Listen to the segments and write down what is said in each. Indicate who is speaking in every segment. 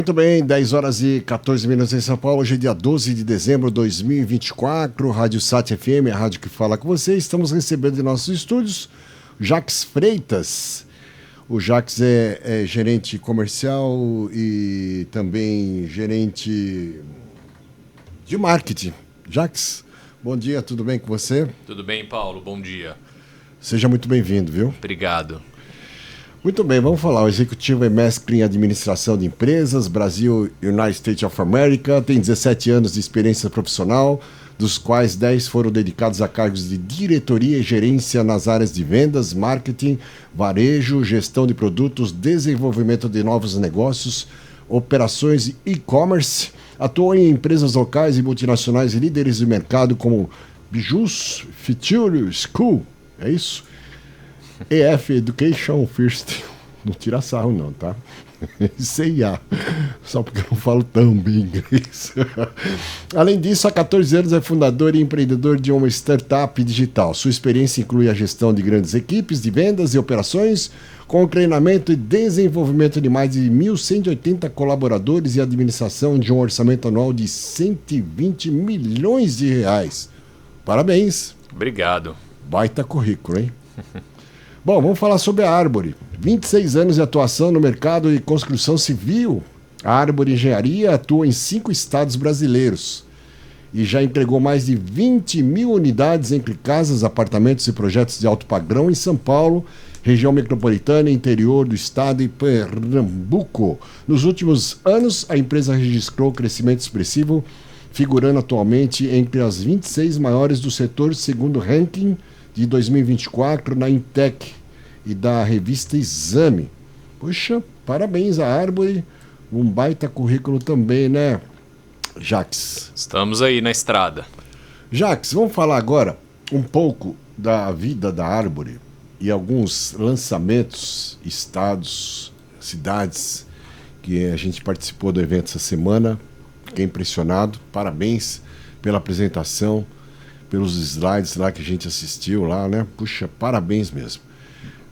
Speaker 1: Muito bem, 10 horas e 14 minutos em São Paulo. Hoje é dia 12 de dezembro de 2024. Rádio Sat FM, a rádio que fala com você. Estamos recebendo em nossos estúdios Jacques Freitas. O Jacques é gerente comercial e também gerente de marketing. Jacques, bom dia, tudo bem com você?
Speaker 2: Tudo bem, Paulo? Bom dia.
Speaker 1: Seja muito bem-vindo, viu?
Speaker 2: Obrigado.
Speaker 1: Muito bem, vamos falar. O executivo é mestre em administração de empresas, Brasil, United States of America, tem 17 anos de experiência profissional, dos quais 10 foram dedicados a cargos de diretoria e gerência nas áreas de vendas, marketing, varejo, gestão de produtos, desenvolvimento de novos negócios, operações e e-commerce. Atuou em empresas locais e multinacionais e líderes de mercado como Bijus, Future School, é isso? EF Education First. Não tira sarro não, tá? CIA. Só porque eu não falo tão bem inglês. Além disso, há 14 anos é fundador e empreendedor de uma startup digital. Sua experiência inclui a gestão de grandes equipes de vendas e operações, com treinamento e desenvolvimento de mais de 1.180 colaboradores e administração de um orçamento anual de 120 milhões de reais. Parabéns.
Speaker 2: Obrigado.
Speaker 1: Baita currículo, hein? Bom, vamos falar sobre a Árvore. 26 anos de atuação no mercado de construção civil. A Árvore Engenharia atua em 5 estados brasileiros e já entregou mais de 20 mil unidades entre casas, apartamentos e projetos de alto padrão em São Paulo, região metropolitana, interior do estado e Pernambuco. Nos últimos anos, a empresa registrou crescimento expressivo, figurando atualmente entre as 26 maiores do setor, segundo o ranking de 2024 na Intec e da revista Exame. Puxa, parabéns à Árvore, um baita currículo também, né, Jacques?
Speaker 2: Estamos aí na estrada.
Speaker 1: Jacques, vamos falar agora um pouco da vida da Árvore e alguns lançamentos, estados, cidades que a gente participou do evento essa semana. Fiquei impressionado, parabéns pela apresentação, pelos slides lá que a gente assistiu lá, né? Puxa, parabéns mesmo.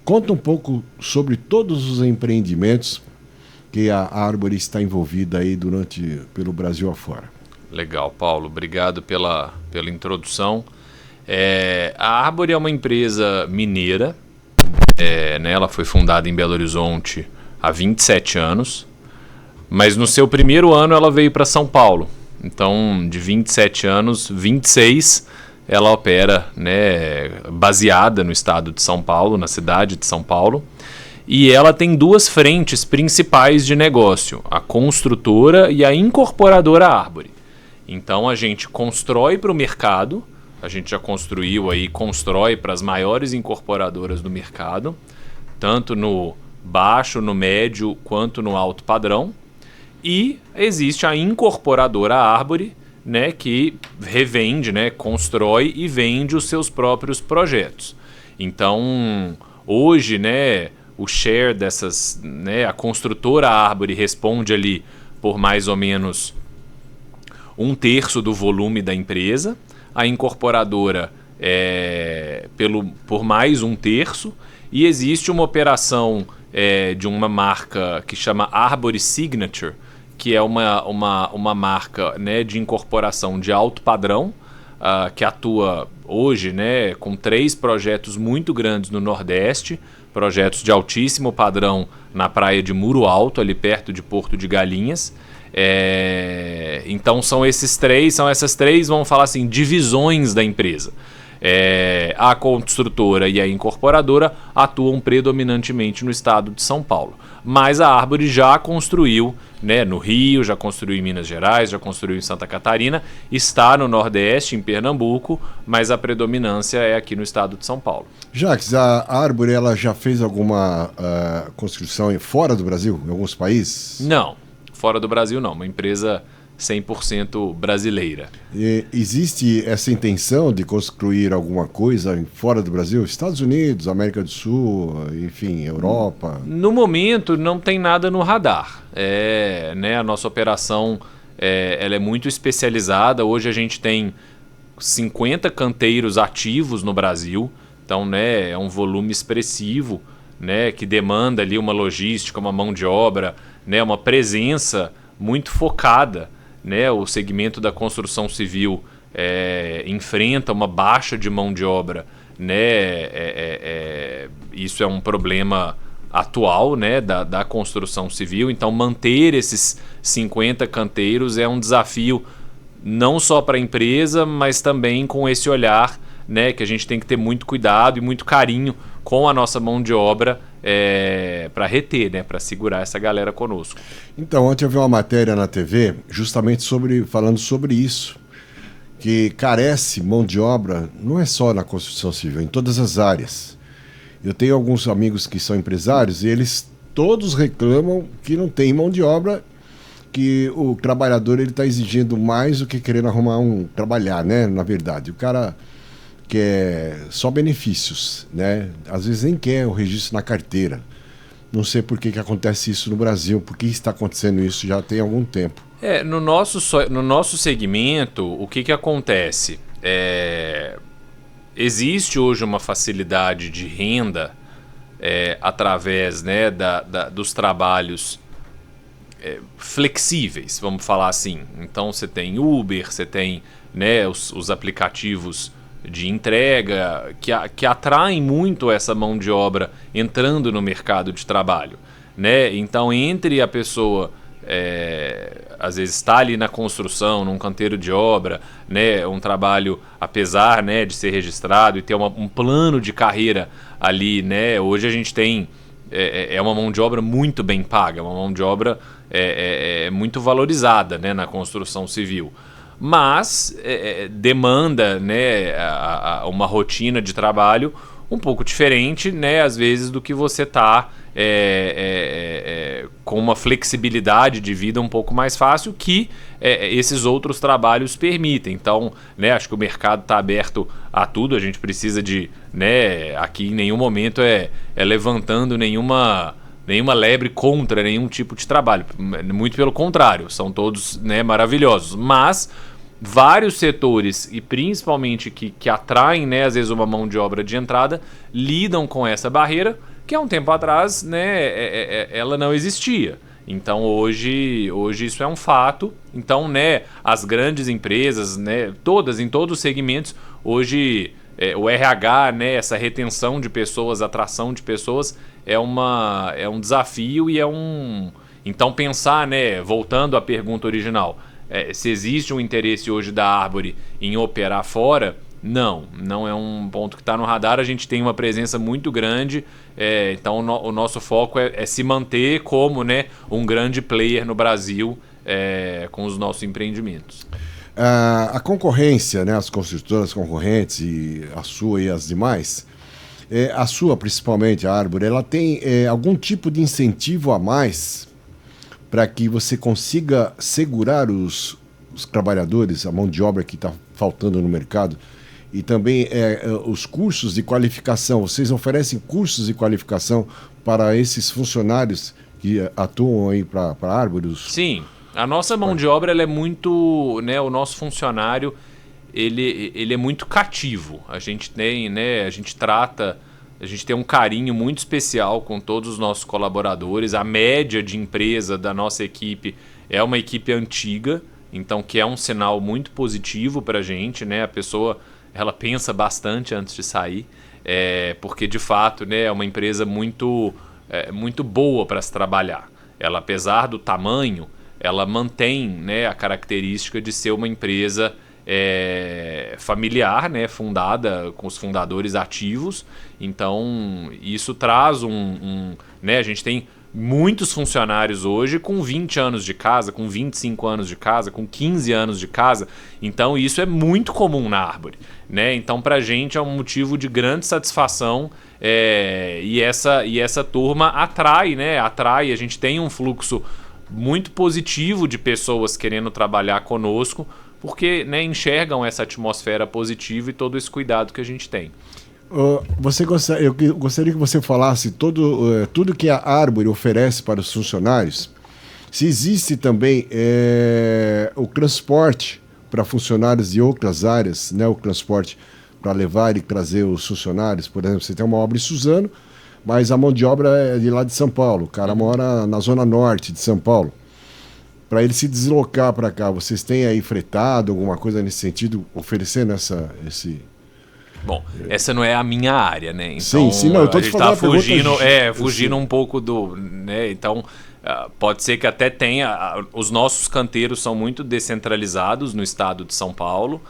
Speaker 1: Conta um pouco sobre todos os empreendimentos que a Árvore está envolvida aí pelo Brasil afora.
Speaker 2: Legal, Paulo. Obrigado pela introdução. A Árvore é uma empresa mineira. Né, ela foi fundada em Belo Horizonte há 27 anos. Mas no seu primeiro ano ela veio para São Paulo. Então, de 27 anos, 26 ela opera, né, baseada no estado de São Paulo, na cidade de São Paulo. E ela tem 2 frentes principais de negócio, a construtora e a incorporadora Árvore. Então a gente constrói para o mercado, a gente já construiu aí, constrói para as maiores incorporadoras do mercado, tanto no baixo, no médio, quanto no alto padrão. E existe a incorporadora Árvore, né, que revende, né, constrói e vende os seus próprios projetos. Então, hoje, né, o share dessas, né, a construtora Árvore responde ali por mais ou menos 1/3 do volume da empresa, a incorporadora por mais 1/3, e existe uma operação de uma marca que chama Árvore Signature, que é uma marca, né, de incorporação de alto padrão, que atua hoje, né, com 3 projetos muito grandes no Nordeste, projetos de altíssimo padrão na praia de Muro Alto, ali perto de Porto de Galinhas. Então são essas três, vamos falar assim, divisões da empresa. A construtora e a incorporadora atuam predominantemente no estado de São Paulo. Mas a Árvore já construiu, né, no Rio, já construiu em Minas Gerais, já construiu em Santa Catarina, está no Nordeste, em Pernambuco, mas a predominância é aqui no estado de São Paulo.
Speaker 1: Jacques, a Árvore ela já fez alguma construção fora do Brasil, em alguns países?
Speaker 2: Não, fora do Brasil não, uma empresa 100% brasileira.
Speaker 1: E existe essa intenção de construir alguma coisa fora do Brasil? Estados Unidos, América do Sul, enfim, Europa?
Speaker 2: No momento não tem nada no radar. Né, a nossa operação ela é muito especializada. Hoje a gente tem 50 canteiros ativos no Brasil. Então, né, é um volume expressivo, né, que demanda ali uma logística, uma mão de obra, né, uma presença muito focada, né? O segmento da construção civil enfrenta uma baixa de mão de obra, né? Isso é um problema atual, né, da construção civil. Então manter esses 50 canteiros é um desafio não só para a empresa, mas também com esse olhar, né, que a gente tem que ter muito cuidado e muito carinho com a nossa mão de obra para reter, né, para segurar essa galera conosco.
Speaker 1: Então, ontem eu vi uma matéria na TV justamente falando sobre isso, que carece mão de obra, não é só na construção civil, em todas as áreas. Eu tenho alguns amigos que são empresários e eles todos reclamam que não tem mão de obra, que o trabalhador ele está exigindo mais do que querendo trabalhar, né? Na verdade, o cara quer só benefícios, né? Às vezes nem quer o registro na carteira. Não sei por que acontece isso no Brasil, por que está acontecendo isso já tem algum tempo.
Speaker 2: No nosso segmento, o que acontece? Existe hoje uma facilidade de renda através, né, dos trabalhos flexíveis, vamos falar assim. Então você tem Uber, você tem, né, os aplicativos de entrega que atraem muito essa mão de obra entrando no mercado de trabalho, né? Então entre a pessoa às vezes está ali na construção, num canteiro de obra, né, um trabalho, apesar, né, de ser registrado e ter um plano de carreira ali, né, hoje a gente tem uma mão de obra muito bem paga, uma mão de obra muito valorizada, né, na construção civil, mas demanda, né, uma rotina de trabalho um pouco diferente, né, às vezes do que você está com uma flexibilidade de vida um pouco mais fácil que esses outros trabalhos permitem. Então, né, acho que o mercado está aberto a tudo. A gente precisa de, né, aqui em nenhum momento levantando nenhuma lebre contra nenhum tipo de trabalho. Muito pelo contrário, são todos, né, maravilhosos. Mas vários setores, e principalmente que atraem, né, às vezes uma mão de obra de entrada, lidam com essa barreira que há um tempo atrás, né, ela não existia. Então hoje isso é um fato. Então, né, as grandes empresas, né, em todos os segmentos, hoje o RH, né, essa retenção de pessoas, atração de pessoas é um desafio e então pensar, né, voltando à pergunta original, se existe um interesse hoje da Arbore em operar fora, não é um ponto que está no radar. A gente tem uma presença muito grande, então o nosso foco é se manter como, né, um grande player no Brasil com os nossos empreendimentos.
Speaker 1: A concorrência, né, as construtoras concorrentes, e a sua e as demais, a sua principalmente, a Arbore, ela tem algum tipo de incentivo a mais para que você consiga segurar os trabalhadores, a mão de obra que está faltando no mercado, e também os cursos de qualificação. Vocês oferecem cursos de qualificação para esses funcionários que atuam aí para a Arbore?
Speaker 2: Sim, a nossa mão de obra ela é muito, né, o nosso funcionário ele é muito cativo. A gente tem, né, a gente tem um carinho muito especial com todos os nossos colaboradores. A média de empresa da nossa equipe é uma equipe antiga, então que é um sinal muito positivo para a gente, né? A pessoa ela pensa bastante antes de sair, porque de fato, né, é uma empresa muito boa para se trabalhar. Ela, apesar do tamanho, ela mantém, né, a característica de ser uma empresa familiar, né, fundada com os fundadores ativos. Então isso traz né, a gente tem muitos funcionários hoje com 20 anos de casa, com 25 anos de casa, com 15 anos de casa. Então isso é muito comum na Arbore, né? Então pra gente é um motivo de grande satisfação, e essa turma atrai, né? A gente tem um fluxo muito positivo de pessoas querendo trabalhar conosco, porque, né, enxergam essa atmosfera positiva e todo esse cuidado que a gente tem.
Speaker 1: Eu gostaria que você falasse tudo que a Arbore oferece para os funcionários. Se existe também o transporte para funcionários de outras áreas, né, o transporte para levar e trazer os funcionários. Por exemplo, você tem uma obra em Suzano, mas a mão de obra é de lá de São Paulo. O cara mora na zona norte de São Paulo. Para ele se deslocar para cá, vocês têm aí fretado alguma coisa nesse sentido, oferecendo esse...
Speaker 2: Bom, essa não é a minha área, né?
Speaker 1: Sim,
Speaker 2: Então,
Speaker 1: sim, não, eu tô
Speaker 2: a
Speaker 1: te
Speaker 2: gente
Speaker 1: fazendo
Speaker 2: tá
Speaker 1: uma pergunta,
Speaker 2: fugindo um pouco do, né? Então, pode ser que até tenha, os nossos canteiros são muito descentralizados no estado de São Paulo,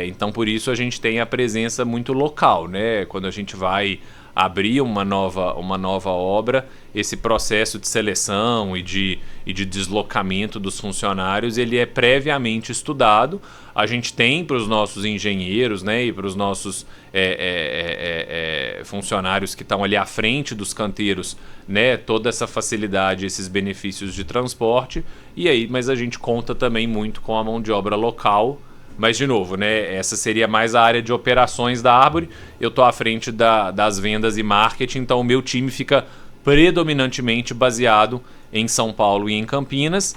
Speaker 2: então por isso a gente tem a presença muito local, né? Quando a gente vai abrir uma nova obra, esse processo de seleção e de deslocamento dos funcionários, ele é previamente estudado. A gente tem para os nossos engenheiros, né, e para os nossos funcionários que estão ali à frente dos canteiros, né, toda essa facilidade, esses benefícios de transporte. Mas a gente conta também muito com a mão de obra local. Mas, de novo, né, essa seria mais a área de operações da Arbore. Eu estou à frente das vendas e marketing, então o meu time fica predominantemente baseado em São Paulo e em Campinas.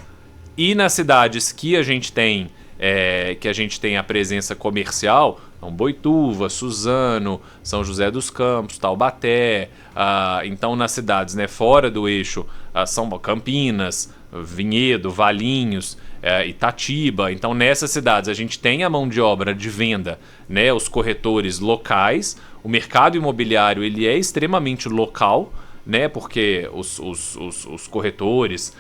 Speaker 2: E nas cidades que a gente tem a presença comercial, então Boituva, Suzano, São José dos Campos, Taubaté. Então nas cidades, né, fora do eixo, São Campinas, Vinhedo, Valinhos, Itatiba. Então nessas cidades a gente tem a mão de obra de venda, né, os corretores locais. O mercado imobiliário ele é extremamente local, né, porque os corretores,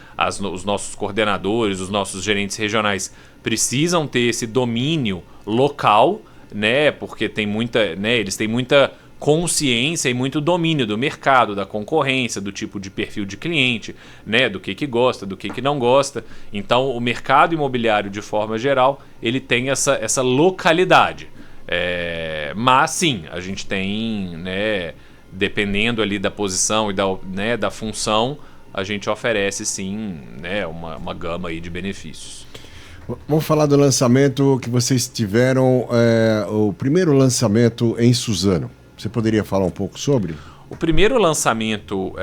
Speaker 2: os nossos coordenadores, os nossos gerentes regionais precisam ter esse domínio local, né, porque tem muita, né, eles têm muita consciência e muito domínio do mercado, da concorrência, do tipo de perfil de cliente, né, do que gosta, do que não gosta. Então, o mercado imobiliário, de forma geral, ele tem essa localidade. Mas, sim, a gente tem, né, dependendo ali da posição e da função, a gente oferece, sim, né, uma gama aí de benefícios.
Speaker 1: Vamos falar do lançamento que vocês tiveram, o primeiro lançamento em Suzano. Você poderia falar um pouco sobre?
Speaker 2: O primeiro lançamento,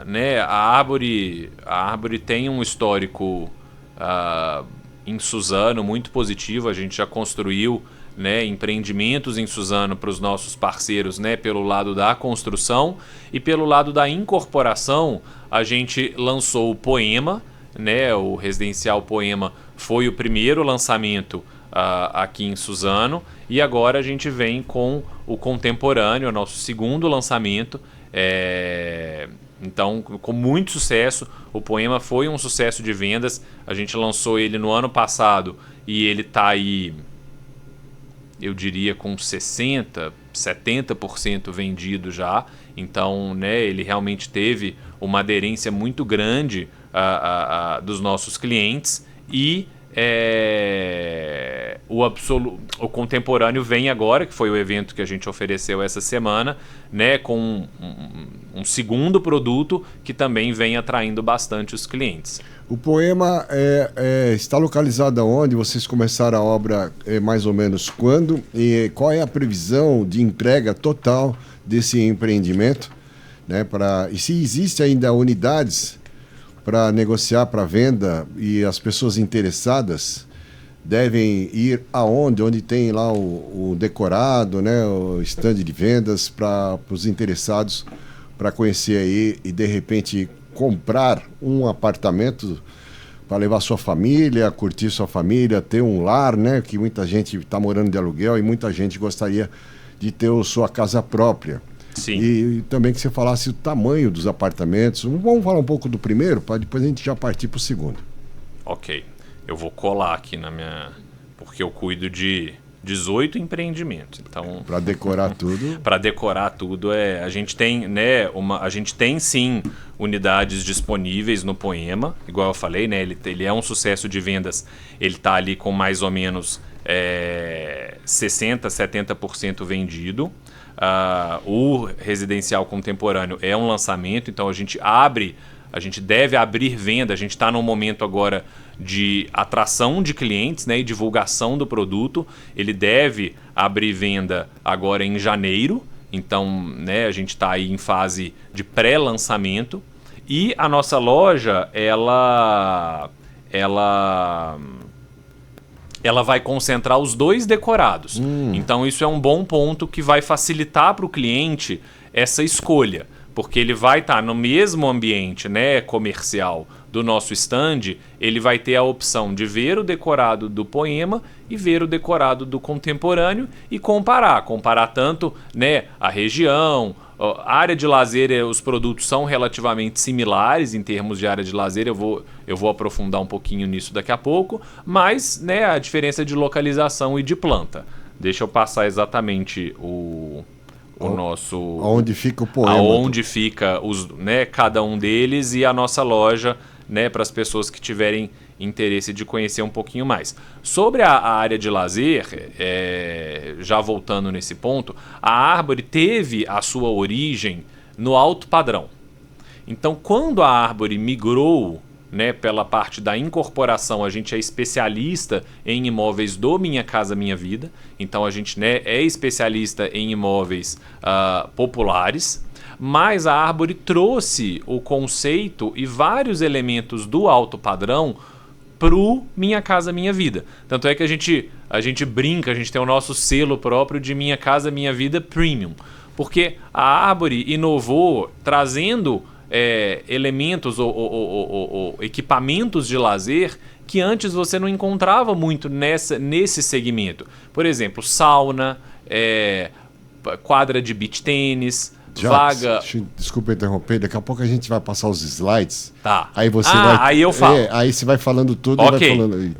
Speaker 2: né, a Arbore tem um histórico em Suzano muito positivo. A gente já construiu, né, empreendimentos em Suzano para os nossos parceiros, né, pelo lado da construção, e pelo lado da incorporação a gente lançou o Poema, né, o residencial Poema foi o primeiro lançamento aqui em Suzano, e agora a gente vem com o Contemporâneo, nosso segundo lançamento. Então, com muito sucesso. O Poema foi um sucesso de vendas. A gente lançou ele no ano passado e ele está aí, eu diria, com 60%, 70% vendido já. Então, né, ele realmente teve uma aderência muito grande dos nossos clientes. E o Contemporâneo vem agora, que foi o evento que a gente ofereceu essa semana, né, com um segundo produto que também vem atraindo bastante os clientes.
Speaker 1: O Poema está localizado onde? Vocês começaram a obra mais ou menos quando? E qual é a previsão de entrega total desse empreendimento? Né, e se existe ainda unidades para negociar para venda, e as pessoas interessadas devem ir aonde? Onde tem lá o decorado, né, o stand de vendas para os interessados, para conhecer aí e de repente comprar um apartamento para levar sua família, curtir sua família, ter um lar, né, que muita gente está morando de aluguel e muita gente gostaria de ter a sua casa própria.
Speaker 2: Sim.
Speaker 1: E também que você falasse o tamanho dos apartamentos. Vamos falar um pouco do primeiro, para depois a gente já partir para o segundo.
Speaker 2: Ok. Eu vou colar aqui porque eu cuido de 18 empreendimentos. Então,
Speaker 1: para decorar tudo.
Speaker 2: Para decorar tudo, a gente tem, né, a gente tem sim unidades disponíveis no Poema, igual eu falei, né, ele é um sucesso de vendas. Ele está ali com mais ou menos 60%, 70% vendido. O Residencial Contemporâneo é um lançamento, então a gente deve abrir venda. A gente está num momento agora de atração de clientes, né, e divulgação do produto. Ele deve abrir venda agora em janeiro, então, né, a gente está aí em fase de pré-lançamento. E a nossa loja, ela vai concentrar os dois decorados. Então isso é um bom ponto que vai facilitar para o cliente essa escolha. porque ele vai estar no mesmo ambiente, né, comercial do nosso stand, ele vai ter a opção de ver o decorado do poema e ver o decorado do contemporâneo e comparar tanto, né, a região, a área de lazer. Os produtos são relativamente similares em termos de área de lazer, eu vou aprofundar um pouquinho nisso daqui a pouco, mas, né, a diferença de localização e de planta. Deixa eu passar exatamente o nosso...
Speaker 1: Onde fica o poema.
Speaker 2: Aonde fica né, cada um deles e a nossa loja, né, para as pessoas que tiverem interesse de conhecer um pouquinho mais. Sobre a área de lazer, já voltando nesse ponto, a Árvore teve a sua origem no alto padrão. Então, quando a Árvore migrou, né, pela parte da incorporação, a gente é especialista em imóveis do Minha Casa Minha Vida. Então a gente, né, é especialista em imóveis populares, mas a Árvore trouxe o conceito e vários elementos do alto padrão pro Minha Casa Minha Vida. Tanto é que a gente brinca, a gente tem o nosso selo próprio de Minha Casa Minha Vida Premium, porque a Árvore inovou trazendo elementos ou equipamentos de lazer que antes você não encontrava muito nesse segmento. Por exemplo, sauna, quadra de beach tênis, vaga...
Speaker 1: Desculpa interromper, daqui a pouco a gente vai passar os slides.
Speaker 2: Tá.
Speaker 1: Aí você vai...
Speaker 2: Aí eu falo.
Speaker 1: Aí você vai falando tudo
Speaker 2: e vai
Speaker 1: falando...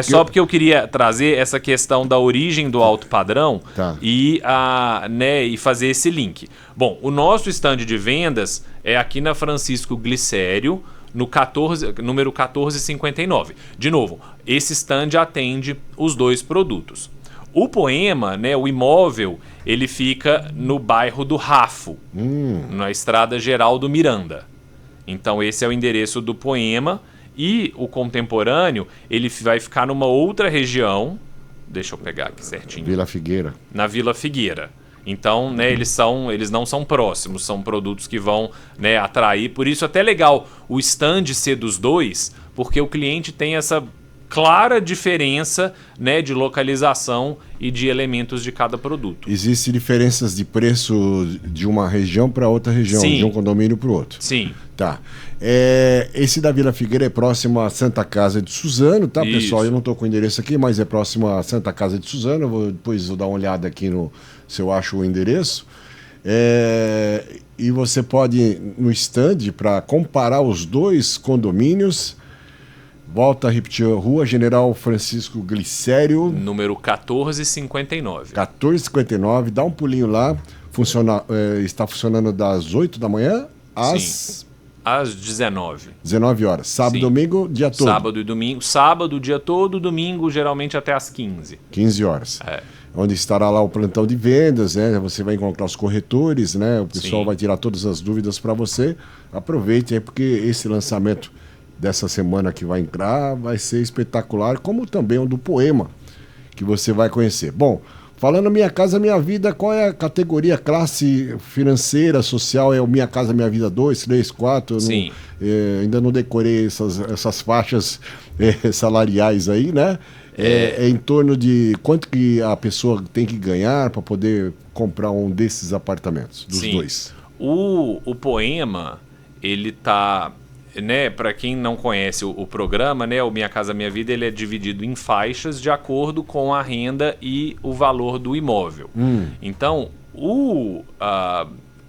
Speaker 2: Só porque eu queria trazer essa questão da origem do alto padrão,
Speaker 1: tá,
Speaker 2: e fazer esse link. Bom, o nosso stand de vendas é aqui na Francisco Glicério, no número 1459. De novo, esse stand atende os dois produtos. O poema, né, o imóvel, ele fica no bairro do Rafo, na Estrada Geral do Miranda. Então esse é o endereço do poema. E o contemporâneo, ele vai ficar numa outra região. Deixa eu pegar aqui certinho.
Speaker 1: Vila Figueira.
Speaker 2: Na Vila Figueira. Então, né, eles não são próximos, são produtos que vão, né, atrair. Por isso até legal o stand ser dos dois, porque o cliente tem essa clara diferença, né, de localização e de elementos de cada produto.
Speaker 1: Existem diferenças de preço de uma região para outra região,
Speaker 2: sim,
Speaker 1: de um condomínio para o outro.
Speaker 2: Sim.
Speaker 1: Tá. Esse da Vila Figueira é próximo à Santa Casa de Suzano, tá,
Speaker 2: isso,
Speaker 1: pessoal? Eu não estou com o endereço aqui, mas é próximo à Santa Casa de Suzano. Depois vou dar uma olhada aqui se eu acho o endereço. E você pode ir no stand para comparar os dois condomínios. Volta a repetir, Rua General Francisco Glicério,
Speaker 2: número 1459.
Speaker 1: 1459, dá um pulinho lá. Está funcionando das 8 da manhã às
Speaker 2: 19
Speaker 1: horas. Sábado e domingo, dia todo.
Speaker 2: Sábado e domingo. Sábado, dia todo, domingo, geralmente até às
Speaker 1: 15 horas. Onde estará lá o plantão de vendas, né? Você vai encontrar os corretores, né? O pessoal vai tirar todas as dúvidas para você. Aproveite, porque esse lançamento dessa semana que vai entrar vai ser espetacular, como também o do poema que você vai conhecer. Bom, falando Minha Casa Minha Vida, qual é a categoria, classe financeira, social? É o Minha Casa Minha Vida 2, 3, 4?
Speaker 2: Sim.
Speaker 1: Ainda não decorei essas faixas salariais aí, né? É em torno de quanto que a pessoa tem que ganhar para poder comprar um desses apartamentos, dos dois?
Speaker 2: O poema, ele tá... Né, para quem não conhece o programa, né, o Minha Casa Minha Vida, ele é dividido em faixas de acordo com a renda e o valor do imóvel. Então, o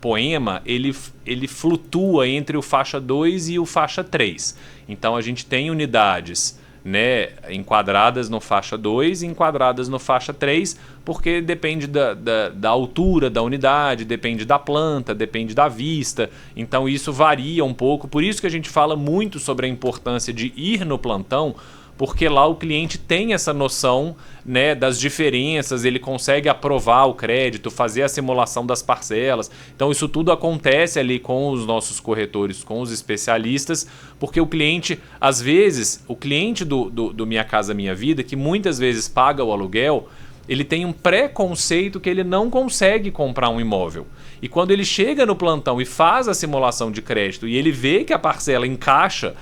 Speaker 2: poema, ele flutua entre o faixa 2 e o faixa 3. Então, a gente tem unidades, né, enquadradas no faixa 2 e enquadradas no faixa 3, porque depende da altura da unidade, depende da planta, depende da vista. Então isso varia um pouco, por isso que a gente fala muito sobre a importância de ir no plantão, porque lá o cliente tem essa noção, né, das diferenças, ele consegue aprovar o crédito, fazer a simulação das parcelas. Então isso tudo acontece ali com os nossos corretores, com os especialistas, porque o cliente, às vezes, o cliente do Minha Casa Minha Vida, que muitas vezes paga o aluguel, ele tem um preconceito que ele não consegue comprar um imóvel. E quando ele chega no plantão e faz a simulação de crédito e ele vê que a parcela encaixa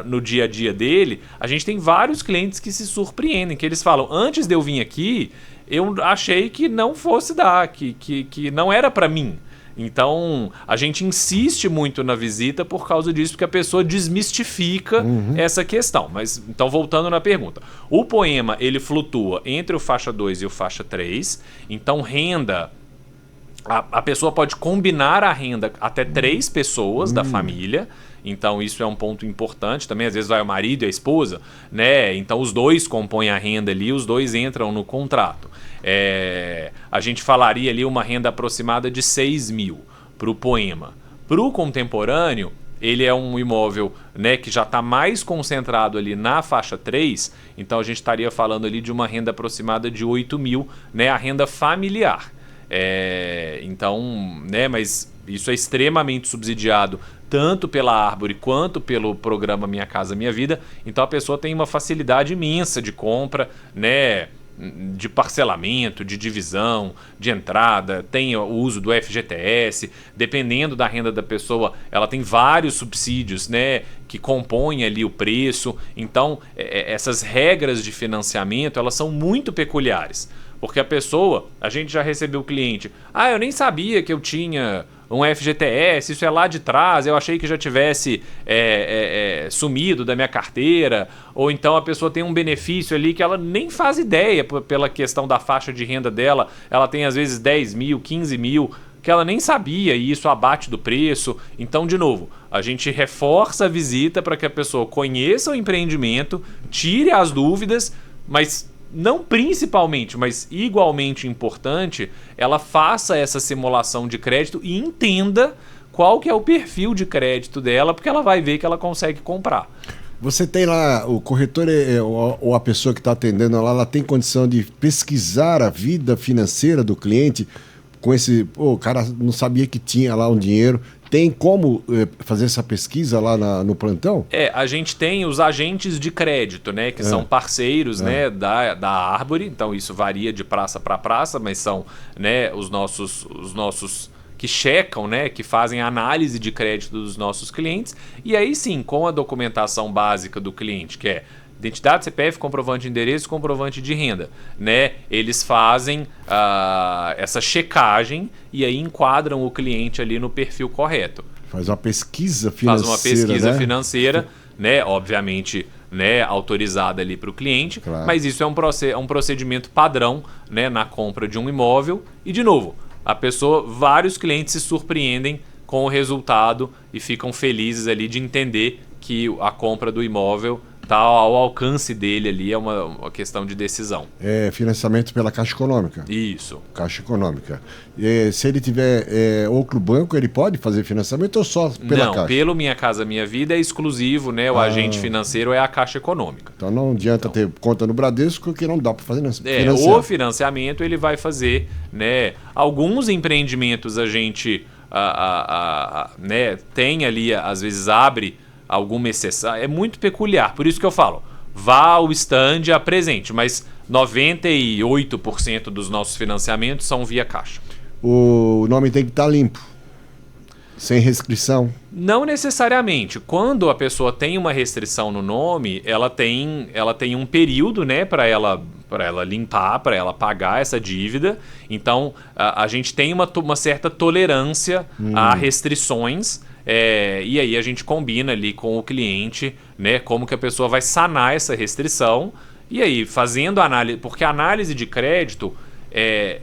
Speaker 2: no dia a dia dele, a gente tem vários clientes que se surpreendem, que eles falam, antes de eu vir aqui, eu achei que não fosse dar, que não era para mim. Então, a gente insiste muito na visita por causa disso, porque a pessoa desmistifica essa questão. Mas, então, voltando na pergunta. O poema, ele flutua entre o faixa 2 e o faixa 3. Então, renda... A pessoa pode combinar a renda até 3 pessoas da família. Então, isso é um ponto importante. Também, às vezes, vai o marido e a esposa, né? Então, os dois compõem a renda ali, os dois entram no contrato. A gente falaria ali uma renda aproximada de 6 mil para o poema. Para o contemporâneo, ele é um imóvel, né, que já está mais concentrado ali na faixa 3, então a gente estaria falando ali de uma renda aproximada de 8 mil, né, a renda familiar. Então, né, mas isso é extremamente subsidiado tanto pela Árvore quanto pelo programa Minha Casa Minha Vida. Então a pessoa tem uma facilidade imensa de compra, né, de parcelamento, de divisão, de entrada, tem o uso do FGTS, dependendo da renda da pessoa, ela tem vários subsídios, né, que compõem ali o preço. Então, essas regras de financiamento, elas são muito peculiares, porque a pessoa, a gente já recebeu o cliente, eu nem sabia que eu tinha um FGTS, isso é lá de trás, eu achei que já tivesse sumido da minha carteira, ou então a pessoa tem um benefício ali que ela nem faz ideia pela questão da faixa de renda dela, ela tem às vezes 10 mil, 15 mil, que ela nem sabia e isso abate do preço. Então, de novo, a gente reforça a visita para que a pessoa conheça o empreendimento, tire as dúvidas, mas... não principalmente, mas igualmente importante, ela faça essa simulação de crédito e entenda qual que é o perfil de crédito dela, porque ela vai ver que ela consegue comprar.
Speaker 1: Você tem lá, o corretor ou a pessoa que está atendendo lá, ela tem condição de pesquisar a vida financeira do cliente com esse... o cara não sabia que tinha lá um dinheiro... Tem como fazer essa pesquisa lá no plantão?
Speaker 2: A gente tem os agentes de crédito, né? Que são parceiros, né, da Árvore. Então isso varia de praça para praça, mas são, né, os nossos que checam, né? Que fazem análise de crédito dos nossos clientes. E aí sim, com a documentação básica do cliente, que é identidade, CPF, comprovante de endereço, comprovante de renda, né? Eles fazem essa checagem e aí enquadram o cliente ali no perfil correto.
Speaker 1: Faz uma pesquisa financeira.
Speaker 2: Faz uma pesquisa,
Speaker 1: né?
Speaker 2: financeira, né? Obviamente, né, autorizada ali para o cliente, claro. Mas isso é um procedimento padrão, né, na compra de um imóvel. E de novo, vários clientes se surpreendem com o resultado e ficam felizes ali de entender que a compra do imóvel está ao alcance dele ali, é uma questão de decisão.
Speaker 1: Financiamento pela Caixa Econômica.
Speaker 2: Isso.
Speaker 1: Caixa Econômica. Se ele tiver outro banco, ele pode fazer financiamento ou só pela Caixa?
Speaker 2: Não, pelo Minha Casa Minha Vida é exclusivo, né? O agente financeiro é a Caixa Econômica.
Speaker 1: Então não adianta ter conta no Bradesco, que não dá para fazer financiamento.
Speaker 2: O financiamento ele vai fazer, né? Alguns empreendimentos a gente né, tem ali, às vezes abre alguma exceção, é muito peculiar, por isso que eu falo, vá ao stand, apresente, mas 98% dos nossos financiamentos são via Caixa.
Speaker 1: O nome tem que estar limpo, sem restrição?
Speaker 2: Não necessariamente. Quando a pessoa tem uma restrição no nome, ela tem um período, né, para ela limpar, para ela pagar essa dívida. Então, a gente tem uma certa tolerância a restrições. E aí a gente combina ali com o cliente, né, como que a pessoa vai sanar essa restrição. E aí, fazendo a análise, porque a análise de crédito,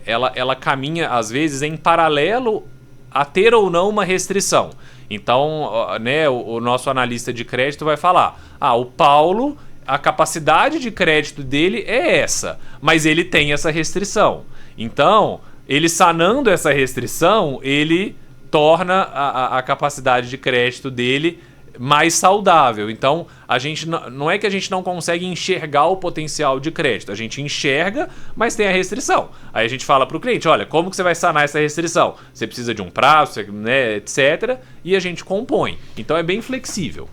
Speaker 2: ela caminha, às vezes, em paralelo a ter ou não uma restrição. Então, né, o nosso analista de crédito vai falar, o Paulo, a capacidade de crédito dele é essa, mas ele tem essa restrição. Então, ele sanando essa restrição, ele torna a capacidade de crédito dele mais saudável. Então, a gente não é que a gente não consegue enxergar o potencial de crédito. A gente enxerga, mas tem a restrição. Aí a gente fala para o cliente, olha, como que você vai sanar essa restrição? Você precisa de um prazo, né, etc. E a gente compõe. Então, é bem flexível.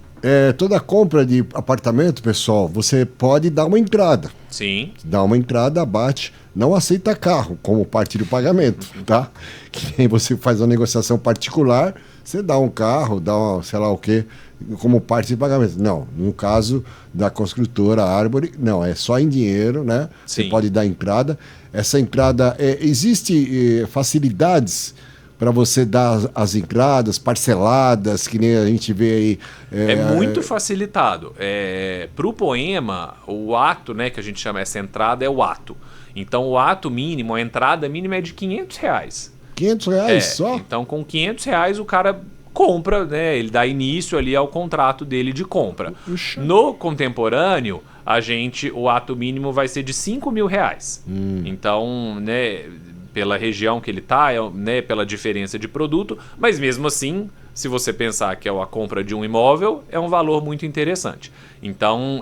Speaker 1: Toda compra de apartamento, pessoal, você pode dar uma entrada.
Speaker 2: Sim.
Speaker 1: Dá uma entrada, abate, não aceita carro como parte do pagamento, tá? Que nem você faz uma negociação particular, você dá um carro, dá sei lá o quê, como parte de pagamento. Não, no caso da construtora Árvore, não, é só em dinheiro, né?
Speaker 2: Sim.
Speaker 1: Você pode dar entrada. Essa entrada, existe facilidades para você dar as entradas parceladas, que nem a gente vê aí.
Speaker 2: É muito facilitado. Para o poema, o ato, né, que a gente chama essa entrada, é o ato. Então o ato mínimo, a entrada mínima é de R$500.
Speaker 1: R$500 só?
Speaker 2: Então com R$500 o cara compra, né? Ele dá início ali ao contrato dele de compra.
Speaker 1: Puxa.
Speaker 2: No contemporâneo, o ato mínimo vai ser de R$5.000. Então, né, pela região que ele está, né, pela diferença de produto, mas mesmo assim, se você pensar que é a compra de um imóvel, é um valor muito interessante. Então,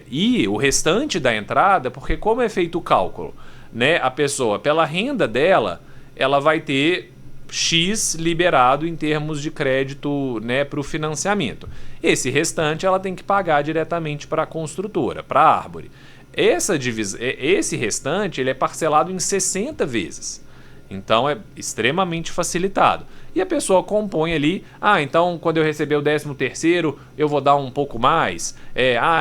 Speaker 2: e o restante da entrada, porque como é feito o cálculo, né, a pessoa, pela renda dela, ela vai ter X liberado em termos de crédito, né, para o financiamento. Esse restante ela tem que pagar diretamente para a construtora, para a Árvore. Esse restante ele é parcelado em 60 vezes. Então é extremamente facilitado. E a pessoa compõe ali, então quando eu receber o 13º, eu vou dar um pouco mais.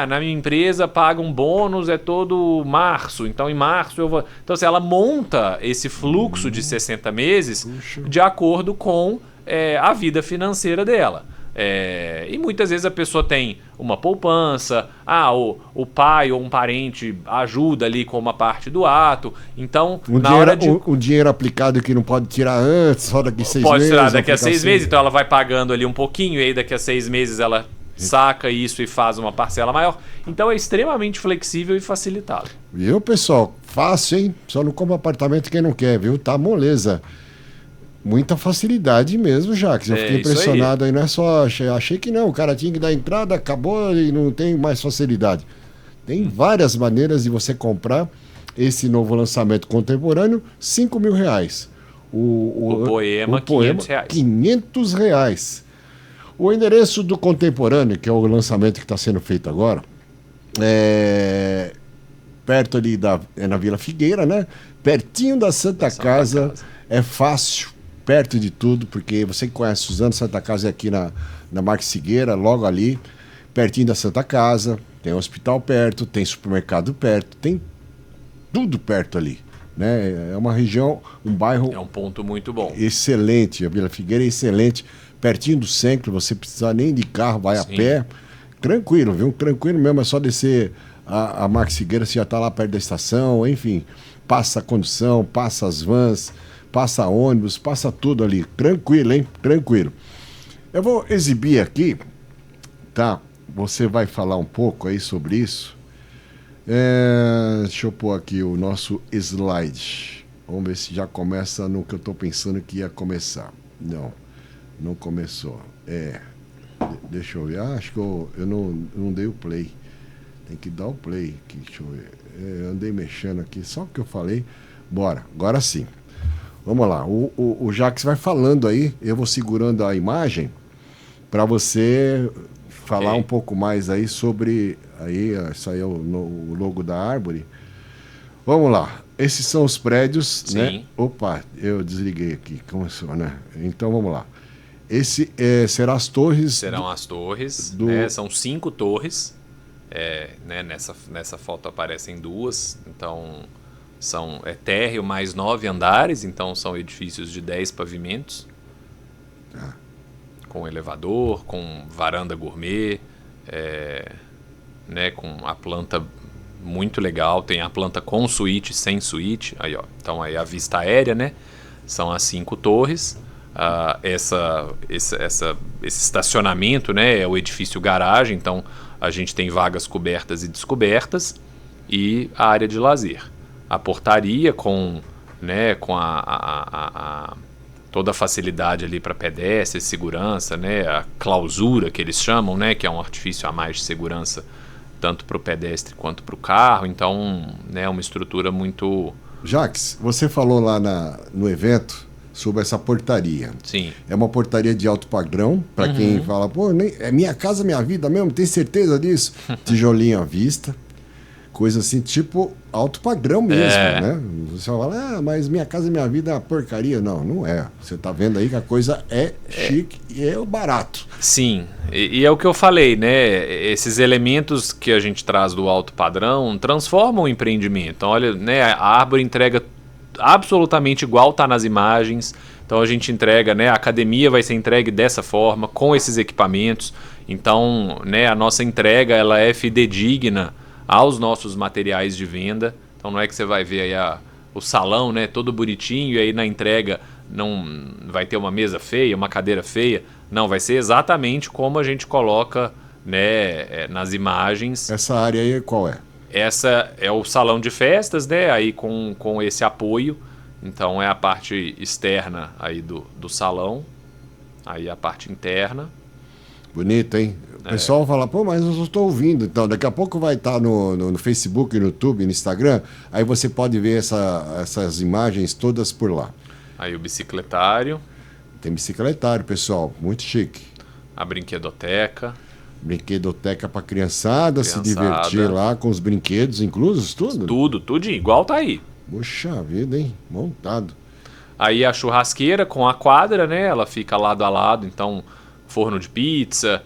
Speaker 2: Na minha empresa paga um bônus, é todo março, então em março eu vou... Então assim, ela monta esse fluxo de 60 meses de acordo com a vida financeira dela. E muitas vezes a pessoa tem uma poupança, o pai ou um parente ajuda ali com uma parte do ato. Então,
Speaker 1: o dinheiro aplicado que não pode tirar antes, só daqui 6 meses.
Speaker 2: Pode tirar daqui a 6 meses, então ela vai pagando ali um pouquinho, e aí daqui a 6 meses ela saca isso e faz uma parcela maior. Então é extremamente flexível e facilitado.
Speaker 1: Viu, pessoal? Fácil, hein? Só não compra apartamento quem não quer, viu? Tá moleza. Muita facilidade mesmo, Jacques. Eu fiquei impressionado aí. Não é só... Achei que não, o cara tinha que dar entrada, acabou e não tem mais facilidade. Tem várias maneiras de você comprar esse novo lançamento contemporâneo, R$5.000.
Speaker 2: O poema, R$500.
Speaker 1: R$500. O endereço do contemporâneo, que é o lançamento que está sendo feito agora, é perto ali na Vila Figueira, né? Pertinho da Santa Casa. É fácil, perto de tudo, porque você que conhece Suzano, Santa Casa é aqui na Marques Figueira, logo ali, pertinho da Santa Casa, tem hospital perto, tem supermercado perto, tem tudo perto ali, né? É uma região, um bairro...
Speaker 2: É um ponto muito bom.
Speaker 1: Excelente, a Vila Figueira é excelente, pertinho do centro, você precisa nem de carro, vai a pé, tranquilo, viu? Tranquilo mesmo, é só descer a Marques Figueira, você já está lá perto da estação, enfim, passa a condução, passa as vans, passa ônibus, passa tudo ali. Tranquilo, hein? Tranquilo. Eu vou exibir aqui, tá? Você vai falar um pouco aí sobre isso. Deixa eu pôr aqui o nosso slide. Vamos ver se já começa no que eu tô pensando que ia começar. Não começou. Deixa eu ver. Acho que eu não dei o play. Tem que dar o play aqui, deixa eu ver. Eu andei mexendo aqui, só o que eu falei. Bora, agora sim. Vamos lá, o Jacques vai falando aí, eu vou segurando a imagem para você falar um pouco mais aí sobre, aí saiu o logo da Árvore. Vamos lá, esses são os prédios, né? Opa, eu desliguei aqui, começou, né? Então vamos lá. Esse serão as torres.
Speaker 2: Serão as torres, né? São 5 torres, né? Nessa foto aparecem 2, então... É térreo mais 9 andares, então são edifícios de 10 pavimentos, com elevador, com varanda gourmet, né, com a planta muito legal, tem a planta com suíte, sem suíte, aí, ó, então aí a vista aérea, né, são as 5 torres, esse estacionamento, né, é o edifício garagem, então a gente tem vagas cobertas e descobertas, e a área de lazer. A portaria com toda a facilidade ali para pedestres, segurança, né, a clausura que eles chamam, né, que é um artifício a mais de segurança tanto para o pedestre quanto para o carro. Então, né, uma estrutura muito...
Speaker 1: Jacques, você falou lá no evento sobre essa portaria.
Speaker 2: Sim.
Speaker 1: É uma portaria de alto padrão, para quem fala, é minha casa, minha vida mesmo, tem certeza disso? Tijolinho à vista. Coisa assim, tipo alto padrão mesmo, né? Você fala, mas minha casa e minha vida é uma porcaria. Não é. Você tá vendo aí que a coisa é chique e é barato.
Speaker 2: Sim, e é o que eu falei, né? Esses elementos que a gente traz do alto padrão transformam o empreendimento. Então, olha, né? A Árvore entrega absolutamente igual tá nas imagens, Então a gente entrega, né, a academia vai ser entregue dessa forma, com esses equipamentos. Então, né, a nossa entrega ela é fidedigna aos nossos materiais de venda. Então não é que você vai ver aí o salão, né, todo bonitinho e aí na entrega não vai ter uma mesa feia, uma cadeira feia. Não, vai ser exatamente como a gente coloca, né, nas imagens.
Speaker 1: Essa área aí qual é?
Speaker 2: Essa é o salão de festas, né, aí com esse apoio. Então é a parte externa aí do salão, aí a parte interna.
Speaker 1: Bonito, hein? O pessoal fala, pô, mas eu só estou ouvindo. Então, daqui a pouco vai estar no Facebook, no YouTube, no Instagram. Aí você pode ver essas imagens todas por lá.
Speaker 2: Aí o bicicletário.
Speaker 1: Tem bicicletário, pessoal. Muito chique.
Speaker 2: A brinquedoteca.
Speaker 1: Brinquedoteca para criançada se divertir lá com os brinquedos inclusos, tudo?
Speaker 2: Tudo igual tá aí.
Speaker 1: Puxa vida, hein? Montado.
Speaker 2: Aí a churrasqueira com a quadra, né? Ela fica lado a lado, então forno de pizza,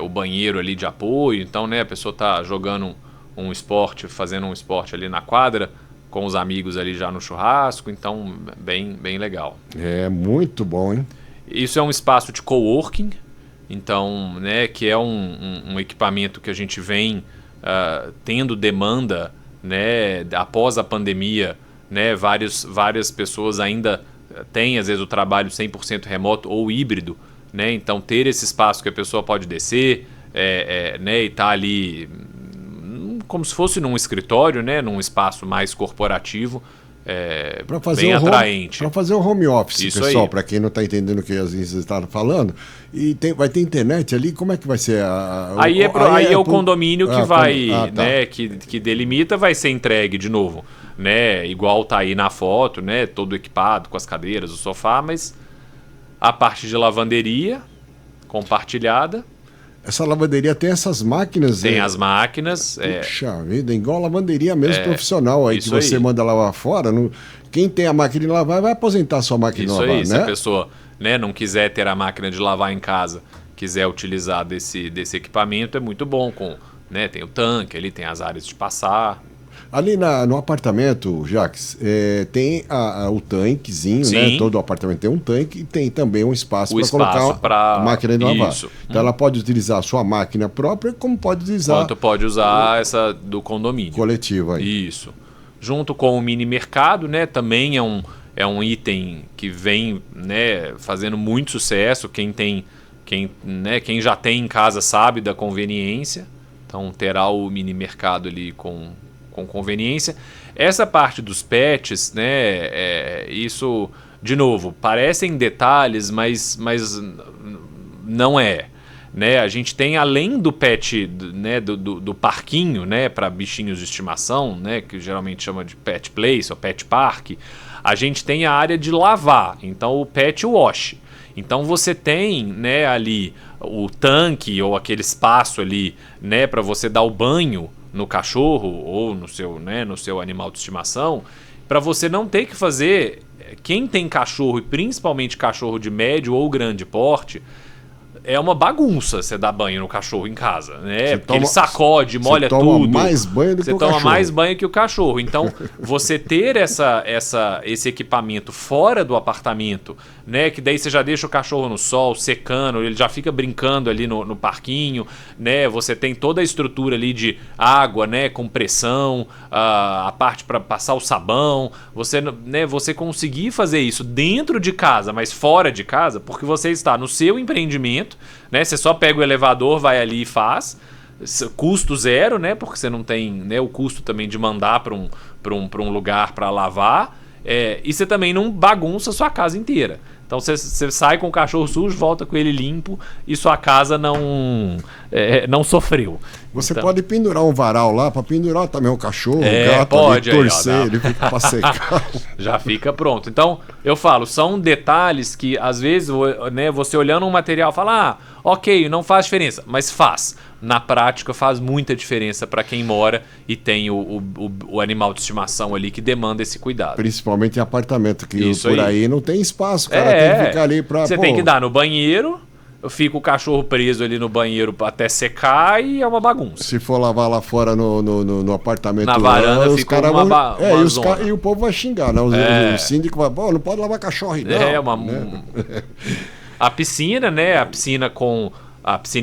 Speaker 2: o banheiro ali de apoio. Então, né, a pessoa tá jogando um esporte, fazendo um esporte ali na quadra, com os amigos ali já no churrasco. Então, bem legal.
Speaker 1: É, muito bom, hein?
Speaker 2: Isso é um espaço de coworking, então, né, que é um equipamento que a gente vem tendo demanda, né, após a pandemia, né, várias pessoas ainda têm, às vezes, o trabalho 100% remoto ou híbrido, né, então ter esse espaço que a pessoa pode descer, né, e tá ali como se fosse num escritório, né, num espaço mais corporativo, bem atraente.
Speaker 1: Para fazer o home office,
Speaker 2: isso,
Speaker 1: pessoal, para quem não está entendendo o que às vezes está falando, e vai ter internet ali, como é que vai ser?
Speaker 2: Aí é o condomínio que vai, tá. Né, que delimita, vai ser entregue de novo, né, igual tá aí na foto, né, todo equipado com as cadeiras, o sofá, mas a parte de lavanderia compartilhada.
Speaker 1: Essa lavanderia tem essas máquinas?
Speaker 2: Tem as máquinas.
Speaker 1: Puxa vida, igual a lavanderia mesmo profissional aí, que você manda lavar fora. Quem tem a máquina de lavar vai aposentar a sua máquina de lavar, né?
Speaker 2: Se a pessoa, né, não quiser ter a máquina de lavar em casa, quiser utilizar desse equipamento, é muito bom. Né, tem o tanque ali, tem as áreas de passar.
Speaker 1: Ali no apartamento, Jacques, tem o tanquezinho, né? Todo apartamento tem um tanque e tem também um espaço para colocar a máquina de lavar. Isso. Então ela pode utilizar a sua máquina própria, como pode utilizar...
Speaker 2: Quanto pode usar essa do condomínio.
Speaker 1: Coletivo aí.
Speaker 2: Isso. Junto com o mini mercado, né? Também é um item que vem, né, fazendo muito sucesso. Quem já tem em casa sabe da conveniência. Então terá o mini mercado ali com conveniência. Essa parte dos pets, né, isso, de novo, parecem detalhes, mas não é. Né? A gente tem, além do pet, né, do parquinho, né, para bichinhos de estimação, né, que geralmente chama de pet place ou pet park, a gente tem a área de lavar, então o pet wash. Então você tem, né, ali o tanque ou aquele espaço ali, né, para você dar o banho no cachorro ou no seu animal de estimação, para você não ter que fazer. Quem tem cachorro, e principalmente cachorro de médio ou grande porte, é uma bagunça você dar banho no cachorro em casa, né? Porque ele sacode, molha tudo.
Speaker 1: Você toma mais banho do que o cachorro.
Speaker 2: Você toma mais banho que o cachorro. Então, você ter esse equipamento fora do apartamento, né? Que daí você já deixa o cachorro no sol, secando, ele já fica brincando ali no parquinho, né? Você tem toda a estrutura ali de água, né? Com pressão, a parte para passar o sabão. Você conseguir fazer isso dentro de casa, mas fora de casa, porque você está no seu empreendimento, né? Você só pega o elevador, vai ali e faz, custo zero, né? Porque você não tem, né, o custo também de mandar para um lugar para lavar, e você também não bagunça a sua casa inteira. Então você sai com o cachorro sujo, volta com ele limpo e sua casa não sofreu.
Speaker 1: Você pode pendurar um varal lá para pendurar também o cachorro, o gato,
Speaker 2: pode,
Speaker 1: ali, torcer, ele fica para secar.
Speaker 2: Já fica pronto. Então, eu falo, são detalhes que às vezes, né, você olhando um material fala, ok, não faz diferença, mas faz. Na prática faz muita diferença para quem mora e tem o animal de estimação ali que demanda esse cuidado.
Speaker 1: Principalmente em apartamento, que isso por aí não tem espaço, cara tem que ficar ali para...
Speaker 2: Você tem que dar no banheiro, fica o cachorro preso ali no banheiro até secar e é uma bagunça.
Speaker 1: Se for lavar lá fora no apartamento,
Speaker 2: Na varanda
Speaker 1: os
Speaker 2: fica
Speaker 1: caras
Speaker 2: uma
Speaker 1: vão. E o povo vai xingar, né? O síndico vai, não pode lavar cachorro aí, não. Né?
Speaker 2: A piscina, né? A piscina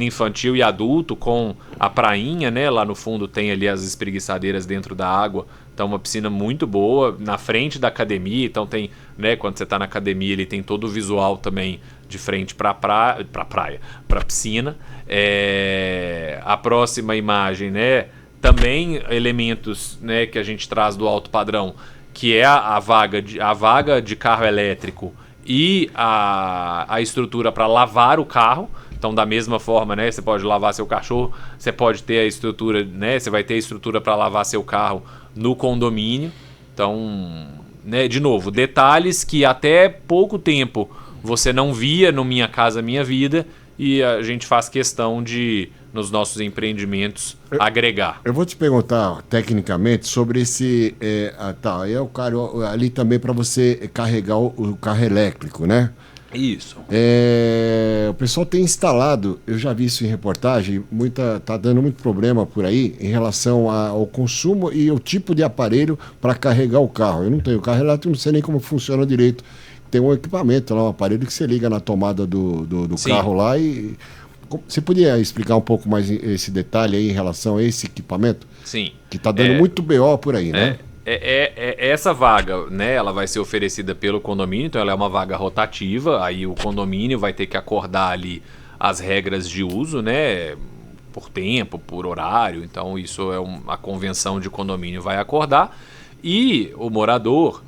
Speaker 2: infantil e adulto com a prainha, né? Lá no fundo tem ali as espreguiçadeiras dentro da água. Então uma piscina muito boa, na frente da academia. Então tem, né? Quando você está na academia, ele tem todo o visual também de frente para para piscina. A próxima imagem, né? Também elementos, né? Que a gente traz do alto padrão, que é a vaga de carro elétrico e a estrutura para lavar o carro. Então, da mesma forma, né, você pode lavar seu cachorro, você pode ter a estrutura, né, você vai ter a estrutura para lavar seu carro no condomínio. Então, né, de novo, detalhes que até pouco tempo você não via no Minha Casa Minha Vida e a gente faz questão de, nos nossos empreendimentos, agregar.
Speaker 1: Eu vou te perguntar tecnicamente sobre esse... é o cara ali também para você carregar o carro elétrico, né?
Speaker 2: Isso.
Speaker 1: O pessoal tem instalado, eu já vi isso em reportagem, tá dando muito problema por aí em relação ao consumo e o tipo de aparelho para carregar o carro. Eu não tenho carro elétrico, não sei nem como funciona direito. Tem um equipamento lá, um aparelho que você liga na tomada do carro lá e... Você podia explicar um pouco mais esse detalhe aí em relação a esse equipamento?
Speaker 2: Sim.
Speaker 1: Que está dando muito BO por aí, né?
Speaker 2: Essa vaga, né, ela vai ser oferecida pelo condomínio, então ela é uma vaga rotativa, aí o condomínio vai ter que acordar ali as regras de uso, né, por tempo, por horário, então isso a convenção de condomínio vai acordar, e o morador,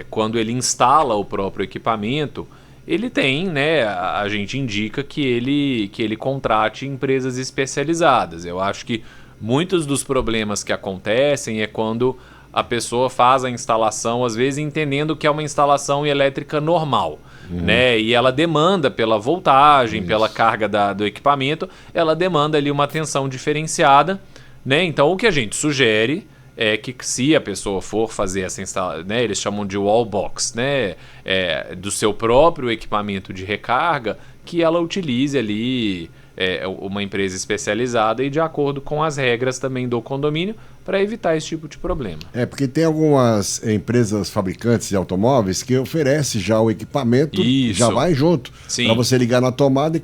Speaker 2: quando ele instala o próprio equipamento, ele tem, né, a gente indica que ele contrate empresas especializadas. Eu acho que muitos dos problemas que acontecem é quando a pessoa faz a instalação, às vezes entendendo que é uma instalação elétrica normal, né? E ela demanda pela voltagem, pela carga do equipamento, ela demanda ali uma atenção diferenciada, né? Então o que a gente sugere é que se a pessoa for fazer essa instalação, né, eles chamam de wall box, né, do seu próprio equipamento de recarga, que ela utilize ali uma empresa especializada e de acordo com as regras também do condomínio para evitar esse tipo de problema.
Speaker 1: Porque tem algumas empresas fabricantes de automóveis que oferecem já o equipamento, já vai junto, para você ligar na tomada e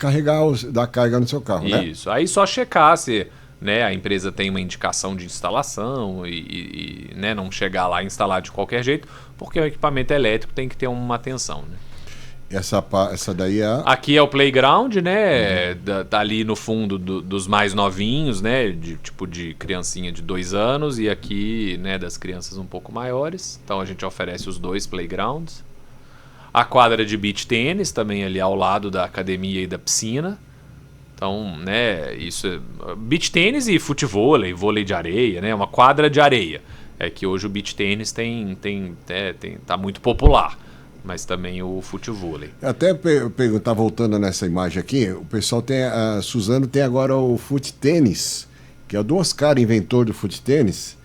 Speaker 1: dar carga no seu carro, né?
Speaker 2: Isso, aí só checar se, né, a empresa tem uma indicação de instalação e né, não chegar lá e instalar de qualquer jeito, porque o equipamento elétrico tem que ter uma atenção, né?
Speaker 1: Essa daí é...
Speaker 2: Aqui é o playground, né? Tá ali no fundo dos mais novinhos, né? Tipo de criancinha de 2 anos. E aqui, né, das crianças um pouco maiores. Então a gente oferece os 2 playgrounds. A quadra de beach tênis também ali ao lado da academia e da piscina. Então, né, isso é beach tênis e futevôlei, vôlei de areia, né? Uma quadra de areia. É que hoje o beach tênis tá muito popular. Mas também o futevôlei.
Speaker 1: Até perguntar, voltando nessa imagem aqui, o pessoal tem, a Suzano tem agora o fute tênis, que é do Oscar, inventor do fute tênis.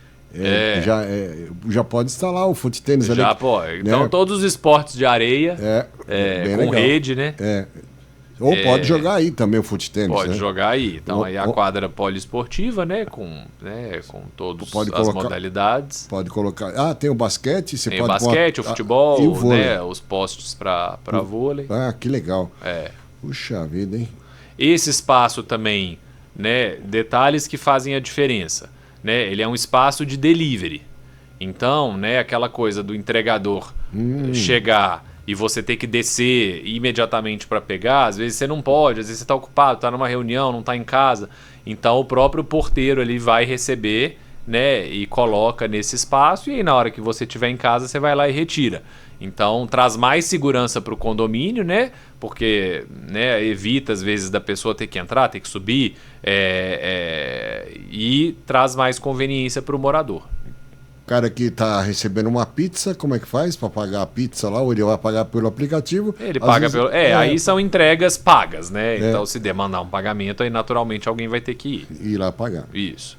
Speaker 1: Já pode instalar o fute tênis ali.
Speaker 2: Já pode. Então todos os esportes de areia, com legal. Rede, né?
Speaker 1: Ou pode jogar aí também o fute tênis.
Speaker 2: Pode jogar aí. Então aí a quadra poliesportiva, né? Com todas as modalidades.
Speaker 1: Pode colocar. Tem o basquete.
Speaker 2: Tem o basquete, o futebol, e o vôlei, né? Os postes para vôlei.
Speaker 1: Que legal. Puxa vida, hein?
Speaker 2: Esse espaço também, né? Detalhes que fazem a diferença, né? Ele é um espaço de delivery. Então, né? Aquela coisa do entregador chegar e você ter que descer imediatamente para pegar, às vezes você não pode, às vezes você está ocupado, está numa reunião, não está em casa. Então o próprio porteiro ali vai receber, né, e coloca nesse espaço, e aí na hora que você estiver em casa, você vai lá e retira. Então traz mais segurança para o condomínio, né, porque, né, evita às vezes da pessoa ter que entrar, ter que subir, e traz mais conveniência para o morador.
Speaker 1: O cara que está recebendo uma pizza, como é que faz para pagar a pizza lá? Ou ele vai pagar pelo aplicativo?
Speaker 2: Ele paga pelo... aí são entregas pagas, né? Então, se demandar um pagamento, aí naturalmente alguém vai ter que
Speaker 1: ir lá pagar.
Speaker 2: Isso.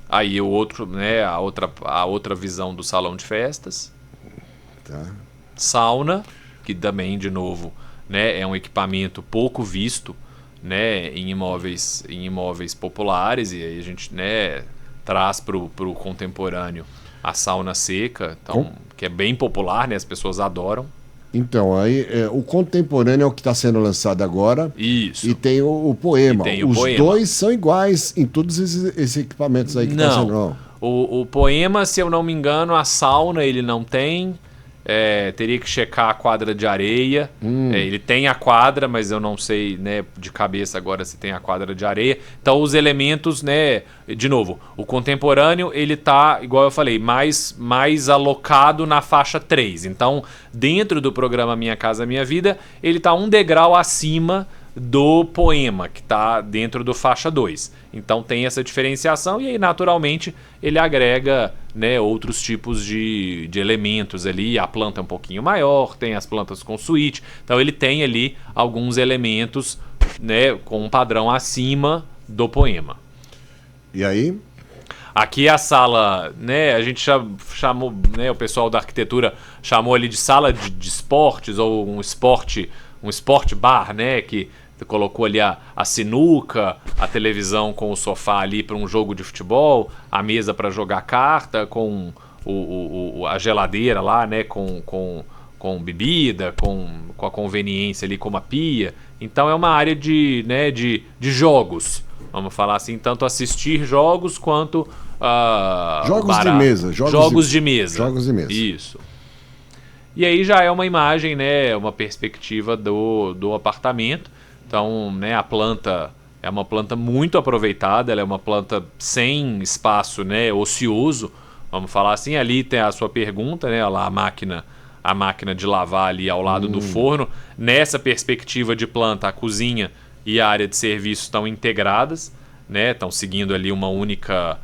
Speaker 2: Aí o outro, né? A outra visão do salão de festas.
Speaker 1: Tá.
Speaker 2: Sauna, que também, de novo, né, é um equipamento pouco visto, né, em imóveis populares, e aí a gente, né, traz para o contemporâneo a sauna seca, então, que é bem popular, né, as pessoas adoram.
Speaker 1: Então, aí o contemporâneo é o que está sendo lançado agora.
Speaker 2: Isso.
Speaker 1: E tem o Poema. Os
Speaker 2: Poema.
Speaker 1: dois são iguais em todos esses equipamentos aí que estão sendo... Não.
Speaker 2: O Poema, se eu não me engano, a sauna ele não tem. Teria que checar a quadra de areia. Ele tem a quadra, mas eu não sei, né, de cabeça agora se tem a quadra de areia. Então os elementos, né, de novo, o contemporâneo ele tá, igual eu falei, mais alocado na faixa 3. Então, dentro do programa Minha Casa Minha Vida, ele tá um degrau acima do Poema, que está dentro do faixa 2. Então tem essa diferenciação e aí naturalmente ele agrega, né, outros tipos de elementos ali. A planta é um pouquinho maior, tem as plantas com suíte, então ele tem ali alguns elementos, né, com um padrão acima do Poema.
Speaker 1: E aí?
Speaker 2: Aqui a sala, né, a gente chamou, né, o pessoal da arquitetura chamou ali de sala de esportes ou um esporte bar, né, que colocou ali a sinuca, a televisão com o sofá ali para um jogo de futebol, a mesa para jogar carta, com a geladeira lá, né, com bebida, com a conveniência ali, com uma pia. Então é uma área de jogos, vamos falar assim, tanto assistir jogos quanto
Speaker 1: jogos de mesa.
Speaker 2: Jogos de mesa.
Speaker 1: Jogos de mesa.
Speaker 2: Isso. E aí já é uma imagem, né, uma perspectiva do apartamento. Então, né, a planta é uma planta muito aproveitada, ela é uma planta sem espaço, né, ocioso, vamos falar assim. Ali tem a sua pergunta, né, lá a máquina de lavar ali ao lado do forno. Nessa perspectiva de planta, a cozinha e a área de serviço estão integradas, né, estão seguindo ali uma única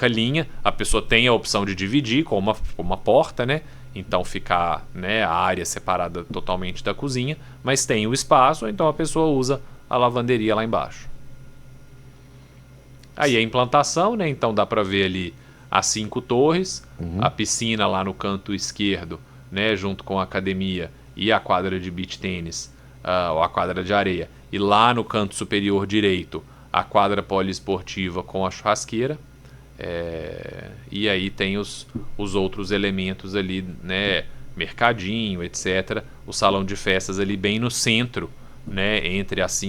Speaker 2: linha. A pessoa tem a opção de dividir com uma porta, né? Então ficar, né, a área separada totalmente da cozinha, mas tem o espaço, então a pessoa usa a lavanderia lá embaixo. Aí a implantação, né, então dá para ver ali as 5 torres, a piscina lá no canto esquerdo, né, junto com a academia e a quadra de beach tênis, ou a quadra de areia, e lá no canto superior direito a quadra poliesportiva com a churrasqueira. E aí tem os outros elementos ali, né, mercadinho, etc. O salão de festas ali bem no centro, né, entre as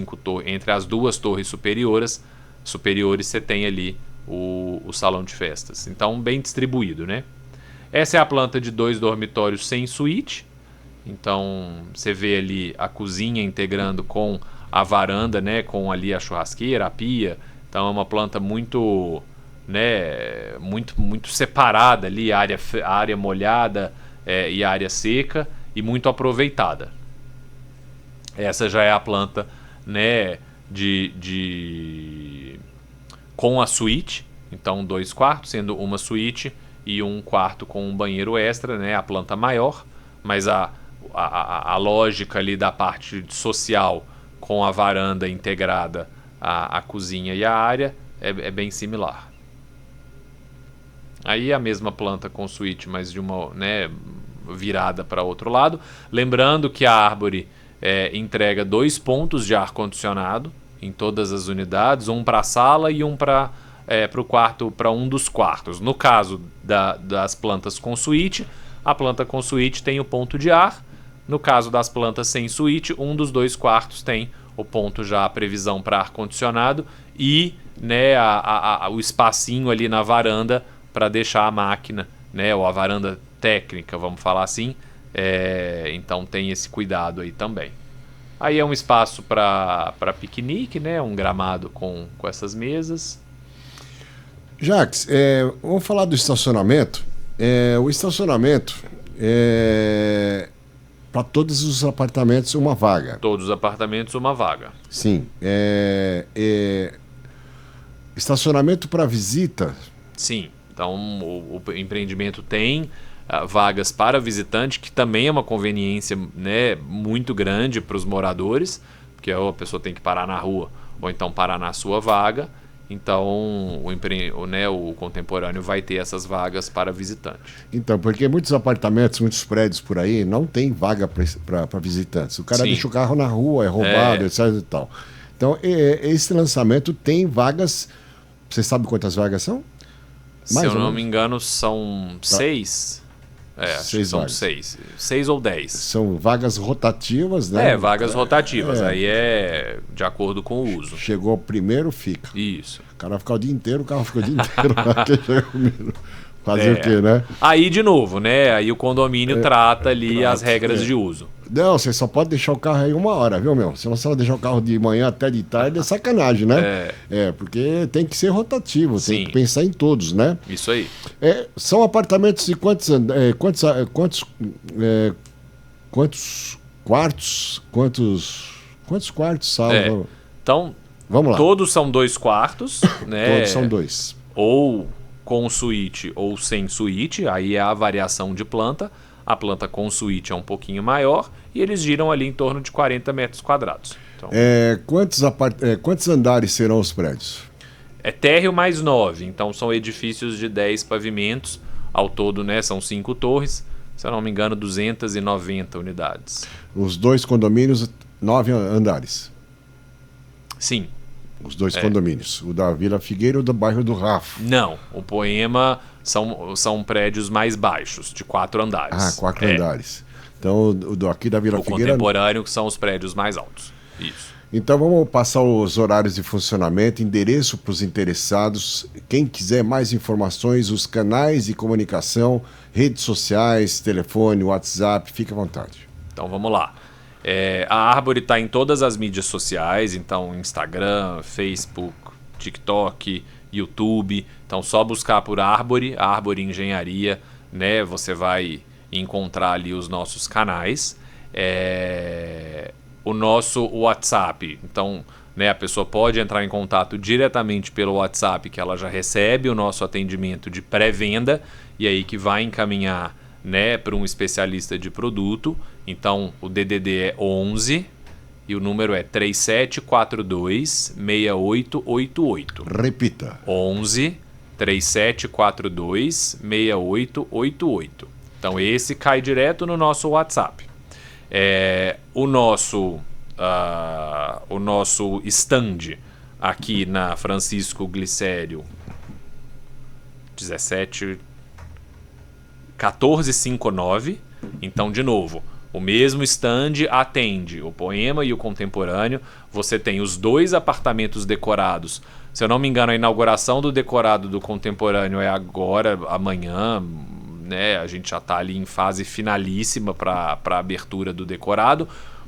Speaker 2: 2 torres superiores você tem ali o salão de festas. Então bem distribuído, né? Essa é a planta de 2 dormitórios sem suíte. Então você vê ali a cozinha integrando com a varanda, né, com ali a churrasqueira, a pia. Então é uma planta muito, né, muito separada ali, a área molhada e a área seca, e muito aproveitada. Essa já é a planta, né, com a suíte, então 2 quartos, sendo uma suíte e um quarto com um banheiro extra, né, a planta maior, mas a lógica ali da parte social com a varanda integrada à cozinha e à área é bem similar. Aí a mesma planta com suíte, mas de uma, né, virada para outro lado. Lembrando que a Árvore entrega 2 pontos de ar-condicionado em todas as unidades, um para a sala e um para o quarto, para um dos quartos. No caso das plantas com suíte, a planta com suíte tem o ponto de ar. No caso das plantas sem suíte, um dos 2 quartos tem o ponto já, a previsão para ar-condicionado e, né, o espacinho ali na varanda para deixar a máquina, né, ou a varanda técnica, vamos falar assim. Então tem esse cuidado aí também. Aí é um espaço para piquenique, né, um gramado com essas mesas.
Speaker 1: Jacques, vamos falar do estacionamento. O estacionamento para todos os apartamentos uma vaga.
Speaker 2: Todos os apartamentos uma vaga.
Speaker 1: Sim. Estacionamento para visita.
Speaker 2: Sim. Então o empreendimento tem vagas para visitante, que também é uma conveniência, né, muito grande para os moradores, porque a pessoa tem que parar na rua ou então parar na sua vaga. Então, o contemporâneo vai ter essas vagas para visitante.
Speaker 1: Então, porque muitos apartamentos, muitos prédios por aí não tem vaga para visitantes. O cara
Speaker 2: Sim.
Speaker 1: deixa o carro na rua, é roubado, etc. e tal. Então, esse lançamento tem vagas. Você sabe quantas vagas são?
Speaker 2: Se eu não me engano, são 6. Acho que são
Speaker 1: vagas.
Speaker 2: 6. 6 ou 10.
Speaker 1: São vagas rotativas, né?
Speaker 2: Vagas rotativas. Aí é de acordo com o uso.
Speaker 1: Chegou primeiro, fica.
Speaker 2: Isso.
Speaker 1: O cara vai ficar o dia inteiro, o carro fica o dia inteiro. Quem chega primeiro. Fazer o quê, né?
Speaker 2: Aí, de novo, né? Aí o condomínio trata ali as regras de uso.
Speaker 1: Não, você só pode deixar o carro aí 1 hora, viu, meu? Se você deixar o carro de manhã até de tarde, é sacanagem, né? Porque tem que ser rotativo,
Speaker 2: Sim.
Speaker 1: tem que pensar em todos, né?
Speaker 2: Isso aí.
Speaker 1: São apartamentos de quantos quartos? Quantos quartos, sala?
Speaker 2: Então,
Speaker 1: vamos lá.
Speaker 2: Todos são 2 quartos, né?
Speaker 1: Todos são 2.
Speaker 2: Ou com suíte ou sem suíte, aí é a variação de planta. A planta com suíte é um pouquinho maior e eles giram ali em torno de 40 metros quadrados. Então,
Speaker 1: quantos andares serão os prédios?
Speaker 2: É térreo mais 9, então são edifícios de 10 pavimentos. Ao todo, né, são 5 torres, se eu não me engano, 290 unidades.
Speaker 1: Os 2 condomínios, 9 andares.
Speaker 2: Sim.
Speaker 1: Os 2 condomínios, o da Vila Figueira e o do bairro do Rafo.
Speaker 2: Não, o Poema são prédios mais baixos, de 4 andares.
Speaker 1: 4 andares. Então, aqui da Vila Figueira...
Speaker 2: O contemporâneo, que são os prédios mais altos. Isso.
Speaker 1: Então, vamos passar os horários de funcionamento, endereço para os interessados. Quem quiser mais informações, os canais de comunicação, redes sociais, telefone, WhatsApp, fique à vontade.
Speaker 2: Então, vamos lá. A Arbore está em todas as mídias sociais, então Instagram, Facebook, TikTok, YouTube. Então, só buscar por Arbore Engenharia, né? Você vai encontrar ali os nossos canais. O nosso WhatsApp, então, né, a pessoa pode entrar em contato diretamente pelo WhatsApp, que ela já recebe o nosso atendimento de pré-venda, e aí que vai encaminhar, né, para um especialista de produto. Então, o DDD é 11 e o número é 3742-6888.
Speaker 1: Repita.
Speaker 2: 11 3742-6888. Então, esse cai direto no nosso WhatsApp. O nosso stand aqui na Francisco Glicério 1459. Então, de novo, o mesmo stand atende o Poema e o Contemporâneo. Você tem os 2 apartamentos decorados. Se eu não me engano, a inauguração do decorado do Contemporâneo é agora, amanhã, né? A gente já está ali em fase finalíssima para a abertura do decorado.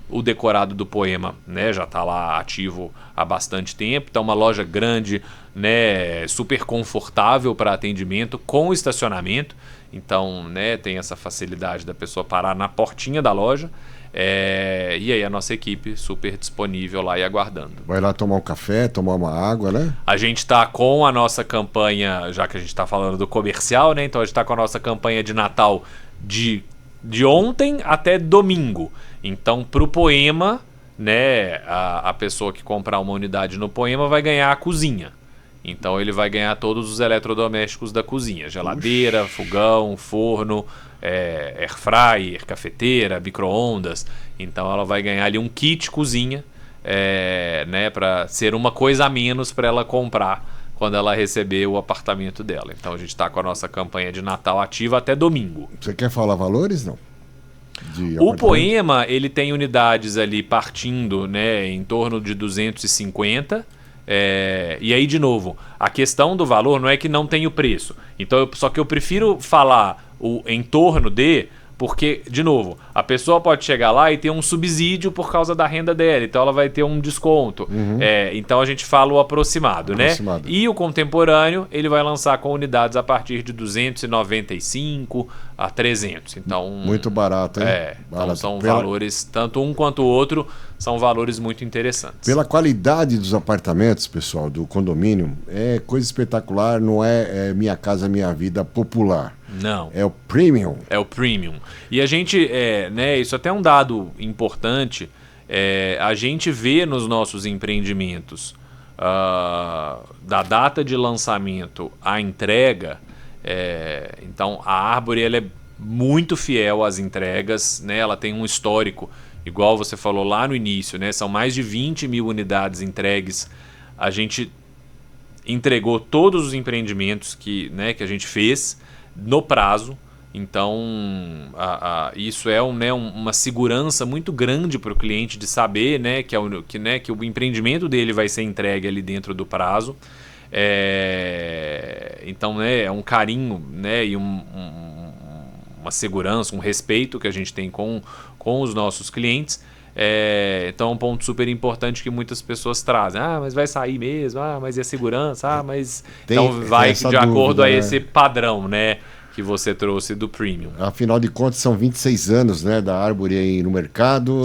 Speaker 2: O decorado do Poema, né, já está lá ativo há bastante tempo. Então, uma loja grande, né, super confortável para atendimento, com estacionamento. Então, né, tem essa facilidade da pessoa parar na portinha da loja. E aí a nossa equipe super disponível lá e aguardando.
Speaker 1: Vai lá tomar um café, tomar uma água, né?
Speaker 2: A gente está com a nossa campanha, já que a gente está falando do comercial, né? Então a gente está com a nossa campanha de Natal de ontem até domingo. Então, para o Poema, né, a pessoa que comprar uma unidade no Poema vai ganhar a cozinha. Então ele vai ganhar todos os eletrodomésticos da cozinha: geladeira, fogão, forno, air fryer, cafeteira, micro-ondas. Então ela vai ganhar ali um kit cozinha, né, para ser uma coisa a menos para ela comprar quando ela receber o apartamento dela. Então a gente está com a nossa campanha de Natal ativa até domingo.
Speaker 1: Você quer falar valores, não?
Speaker 2: O Poema, ele tem unidades ali partindo, né, em torno de 250. E aí, de novo, a questão do valor não é que não tem o preço. Então, só que eu prefiro falar o em torno de, porque, de novo, a pessoa pode chegar lá e ter um subsídio por causa da renda dela, então ela vai ter um desconto. Então a gente fala o aproximado, né? E o Contemporâneo, ele vai lançar com unidades a partir de 295 a 300. Então,
Speaker 1: muito barato, hein?
Speaker 2: Então são valores, tanto um quanto o outro, são valores muito interessantes.
Speaker 1: Pela qualidade dos apartamentos, pessoal, do condomínio, é coisa espetacular, não é Minha Casa Minha Vida popular.
Speaker 2: Não.
Speaker 1: É o premium.
Speaker 2: É o premium. E a gente, né, isso até é um dado importante, a gente vê nos nossos empreendimentos da data de lançamento à entrega, então a Arbory ela é muito fiel às entregas, né? Ela tem um histórico, igual você falou lá no início, né? São mais de 20 mil unidades entregues. A gente entregou todos os empreendimentos que a gente fez no prazo. Então, isso é uma segurança muito grande para o cliente de saber, né, que o empreendimento dele vai ser entregue ali dentro do prazo. Então, né, é um carinho, né, e uma segurança, um respeito que a gente tem com os nossos clientes. Então é um ponto super importante que muitas pessoas trazem. Mas vai sair mesmo? Mas e a segurança? Mas... Então vai de acordo a esse padrão, né, que você trouxe do Premium.
Speaker 1: Afinal de contas, são 26 anos, né, da Arbory aí no mercado.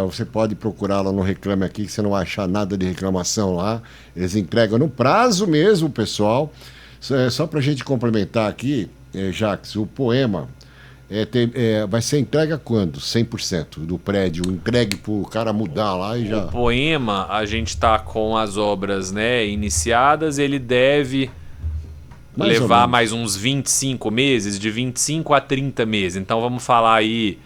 Speaker 1: Você pode procurá-la no Reclame Aqui, que você não vai achar nada de reclamação lá. Eles entregam no prazo mesmo, pessoal. Só para a gente complementar aqui, Jacques, o Poema vai ser entregue quando? 100% do prédio, entregue para o cara mudar lá e já...
Speaker 2: O Poema, a gente está com as obras, né, iniciadas, ele deve... levar mais uns 25 meses, de 25 a 30 meses. Então vamos falar aí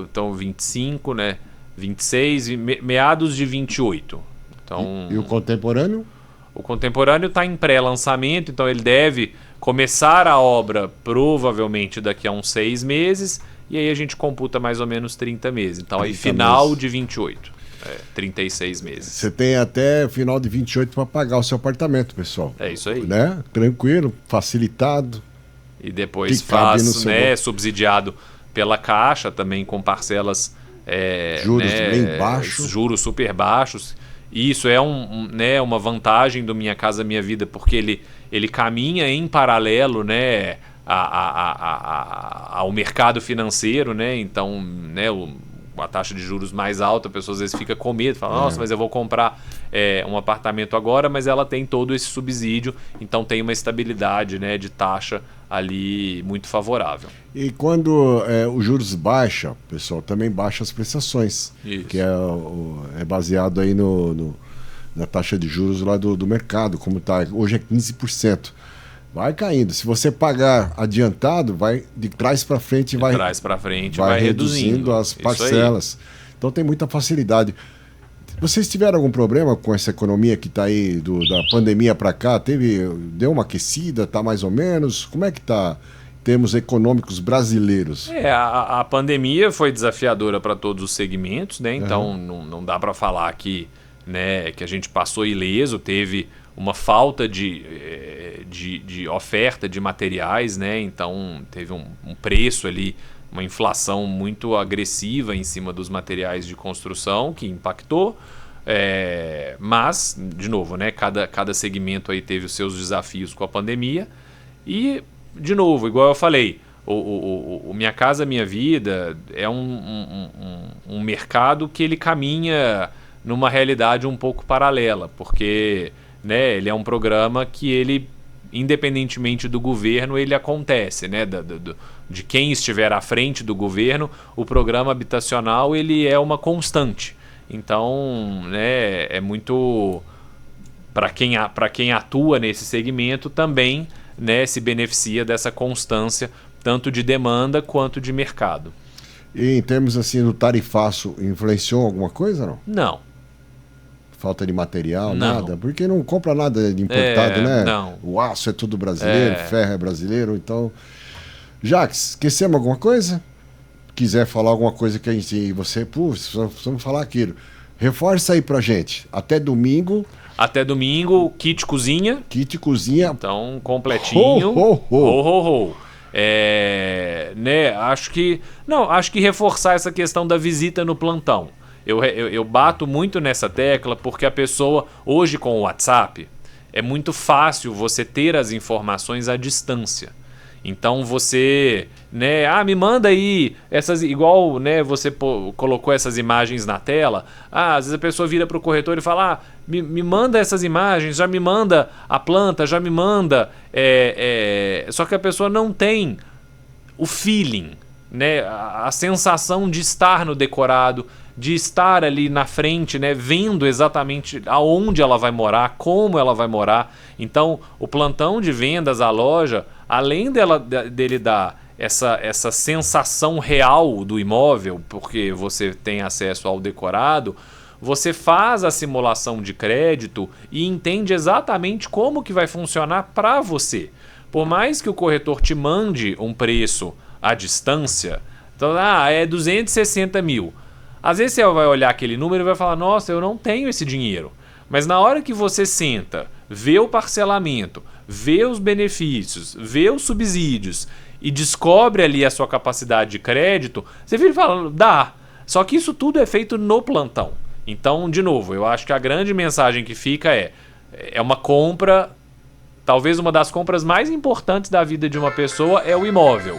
Speaker 2: então 25, né? 26, meados de 28. Então,
Speaker 1: e o Contemporâneo?
Speaker 2: O Contemporâneo está em pré-lançamento, então ele deve começar a obra provavelmente daqui a uns 6 meses, e aí a gente computa mais ou menos 30 meses. Então aí final de 28. 36 meses.
Speaker 1: Você tem até final de 28 para pagar o seu apartamento, pessoal.
Speaker 2: É isso aí.
Speaker 1: Né? Tranquilo, facilitado.
Speaker 2: E depois faz, né, subsidiado pela Caixa, também com parcelas...
Speaker 1: juros bem baixos.
Speaker 2: Juros super baixos. E isso é uma vantagem do Minha Casa Minha Vida, porque ele caminha em paralelo, né, ao mercado financeiro, né? Então, né, a taxa de juros mais alta, a pessoa às vezes fica com medo, fala, nossa, mas eu vou comprar um apartamento agora, mas ela tem todo esse subsídio, então tem uma estabilidade, né, de taxa ali muito favorável.
Speaker 1: E quando os juros baixa, pessoal, também baixa as prestações.
Speaker 2: Isso.
Speaker 1: Que é baseado aí na taxa de juros lá do mercado, como está hoje é 15%. Vai caindo. Se você pagar adiantado, vai de trás para frente, vai reduzindo as parcelas. Então tem muita facilidade. Vocês tiveram algum problema com essa economia que está aí da pandemia para cá? Deu uma aquecida, está mais ou menos? Como é que está em termos econômicos brasileiros?
Speaker 2: A pandemia foi desafiadora para todos os segmentos, né? Então não dá para falar que a gente passou ileso, teve uma falta de oferta de materiais, né? Então teve um preço ali, uma inflação muito agressiva em cima dos materiais de construção que impactou, mas, de novo, né? Cada segmento aí teve os seus desafios com a pandemia e, de novo, igual eu falei, o Minha Casa Minha Vida é um mercado que ele caminha numa realidade um pouco paralela, porque... né, ele é um programa que ele, independentemente do governo, ele acontece, né, de quem estiver à frente do governo, o programa habitacional ele é uma constante. Então, né, é muito para quem atua nesse segmento também, né, se beneficia dessa constância tanto de demanda quanto de mercado.
Speaker 1: E em termos assim do tarifaço, influenciou alguma coisa, não?
Speaker 2: Não.
Speaker 1: Falta de material,
Speaker 2: não.
Speaker 1: Nada? Porque não compra nada de importado, né?
Speaker 2: Não.
Speaker 1: O aço é tudo brasileiro, ferro é brasileiro, então... Jacques, esquecemos alguma coisa? Quiser falar alguma coisa que a gente... Você, precisamos falar aquilo. Reforça aí pra gente. Até domingo...
Speaker 2: Kit cozinha.
Speaker 1: Kit cozinha.
Speaker 2: Então, completinho. Ho. Né? Acho que reforçar essa questão da visita no plantão. Eu bato muito nessa tecla porque a pessoa, hoje com o WhatsApp, é muito fácil você ter as informações à distância. Então você, né, me manda aí essas, igual, né, você colocou essas imagens na tela. Às vezes a pessoa vira para o corretor e fala, me manda essas imagens, já me manda a planta, já me manda. Só que a pessoa não tem o feeling, né, a sensação de estar no decorado, de estar ali na frente, né, vendo exatamente aonde ela vai morar, como ela vai morar. Então, o plantão de vendas, a loja, além dele dar essa sensação real do imóvel, porque você tem acesso ao decorado, você faz a simulação de crédito e entende exatamente como que vai funcionar para você. Por mais que o corretor te mande um preço à distância, então, é 260 mil. Às vezes você vai olhar aquele número e vai falar, nossa, eu não tenho esse dinheiro. Mas na hora que você senta, vê o parcelamento, vê os benefícios, vê os subsídios e descobre ali a sua capacidade de crédito, você vira e fala, dá. Só que isso tudo é feito no plantão. Então, de novo, eu acho que a grande mensagem que fica é uma compra, talvez uma das compras mais importantes da vida de uma pessoa é o imóvel.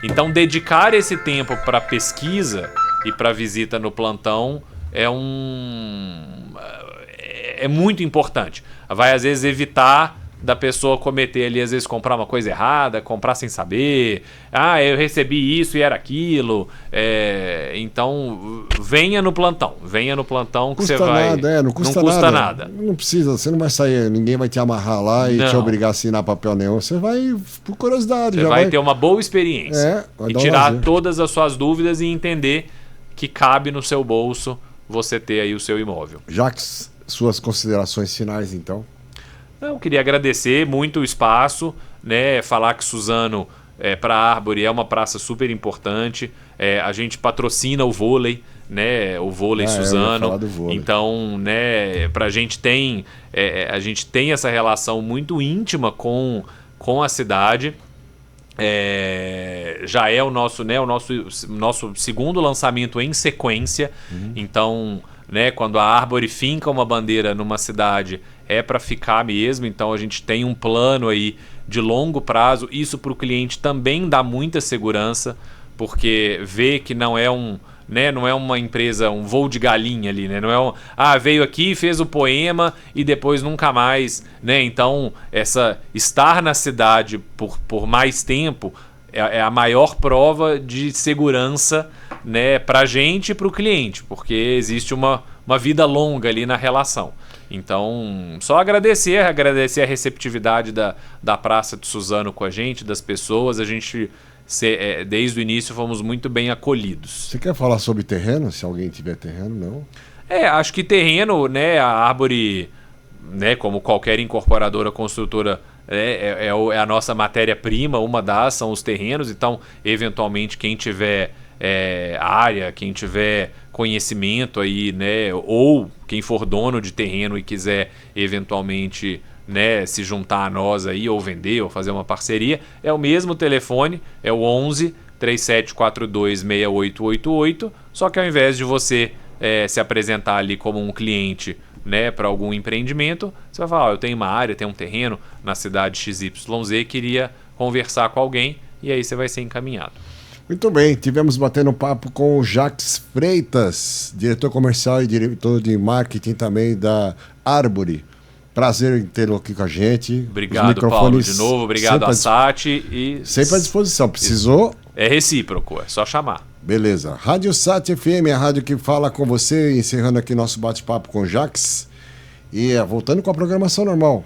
Speaker 2: Então, dedicar esse tempo para pesquisa e para visita no plantão é muito importante. Vai, às vezes, evitar da pessoa cometer ali, às vezes, comprar uma coisa errada, comprar sem saber. Eu recebi isso e era aquilo. Então, venha no plantão que você vai...
Speaker 1: Não custa nada. Não precisa, você não vai sair, ninguém vai te amarrar lá e te obrigar a assinar papel nenhum. Você vai por curiosidade.
Speaker 2: Você vai ter uma boa experiência. E tirar todas as suas dúvidas e entender que cabe no seu bolso você ter aí o seu imóvel.
Speaker 1: Jacques, suas considerações finais, então?
Speaker 2: Eu queria agradecer muito o espaço, né? Falar que Suzano, para a Arbori, é uma praça super importante. A gente patrocina o vôlei, né? O vôlei Suzano.
Speaker 1: Vôlei.
Speaker 2: Então, né? A gente tem essa relação muito íntima com a cidade. Já é o nosso segundo lançamento em sequência. Então, né, quando a Arbori finca uma bandeira numa cidade, é para ficar mesmo. Então a gente tem um plano aí de longo prazo. Isso para o cliente também dá muita segurança, porque vê que não é uma empresa, um voo de galinha ali, né? Não é veio aqui, fez o poema e depois nunca mais, né? Então, estar na cidade por mais tempo é a maior prova de segurança, né, para a gente e para o cliente, porque existe uma vida longa ali na relação. Então, só agradecer a receptividade da Praça de Suzano com a gente, das pessoas. A gente, desde o início, fomos muito bem acolhidos.
Speaker 1: Você quer falar sobre terreno, se alguém tiver terreno, não?
Speaker 2: Acho que terreno, né, a Arbori, né, como qualquer incorporadora, construtora, é a nossa matéria-prima, são os terrenos. Então, eventualmente, quem tiver área, quem tiver conhecimento aí, né, ou quem for dono de terreno e quiser eventualmente, né, se juntar a nós aí, ou vender, ou fazer uma parceria, é o mesmo telefone, é o 11 3742 6888, só que ao invés de você se apresentar ali como um cliente, né, para algum empreendimento, você vai falar, eu tenho uma área, tenho um terreno na cidade XYZ, queria conversar com alguém, e aí você vai ser encaminhado.
Speaker 1: Muito bem, tivemos batendo papo com o Jacques Freitas, diretor comercial e diretor de marketing também da Arbori. Prazer em tê-lo aqui com a gente.
Speaker 2: Obrigado, Paulo, de novo. Obrigado a Sati.
Speaker 1: Sempre à disposição. Precisou?
Speaker 2: É recíproco, é só chamar.
Speaker 1: Beleza. Rádio Sat FM, a rádio que fala com você, encerrando aqui nosso bate-papo com o Jacques. E voltando com a programação normal.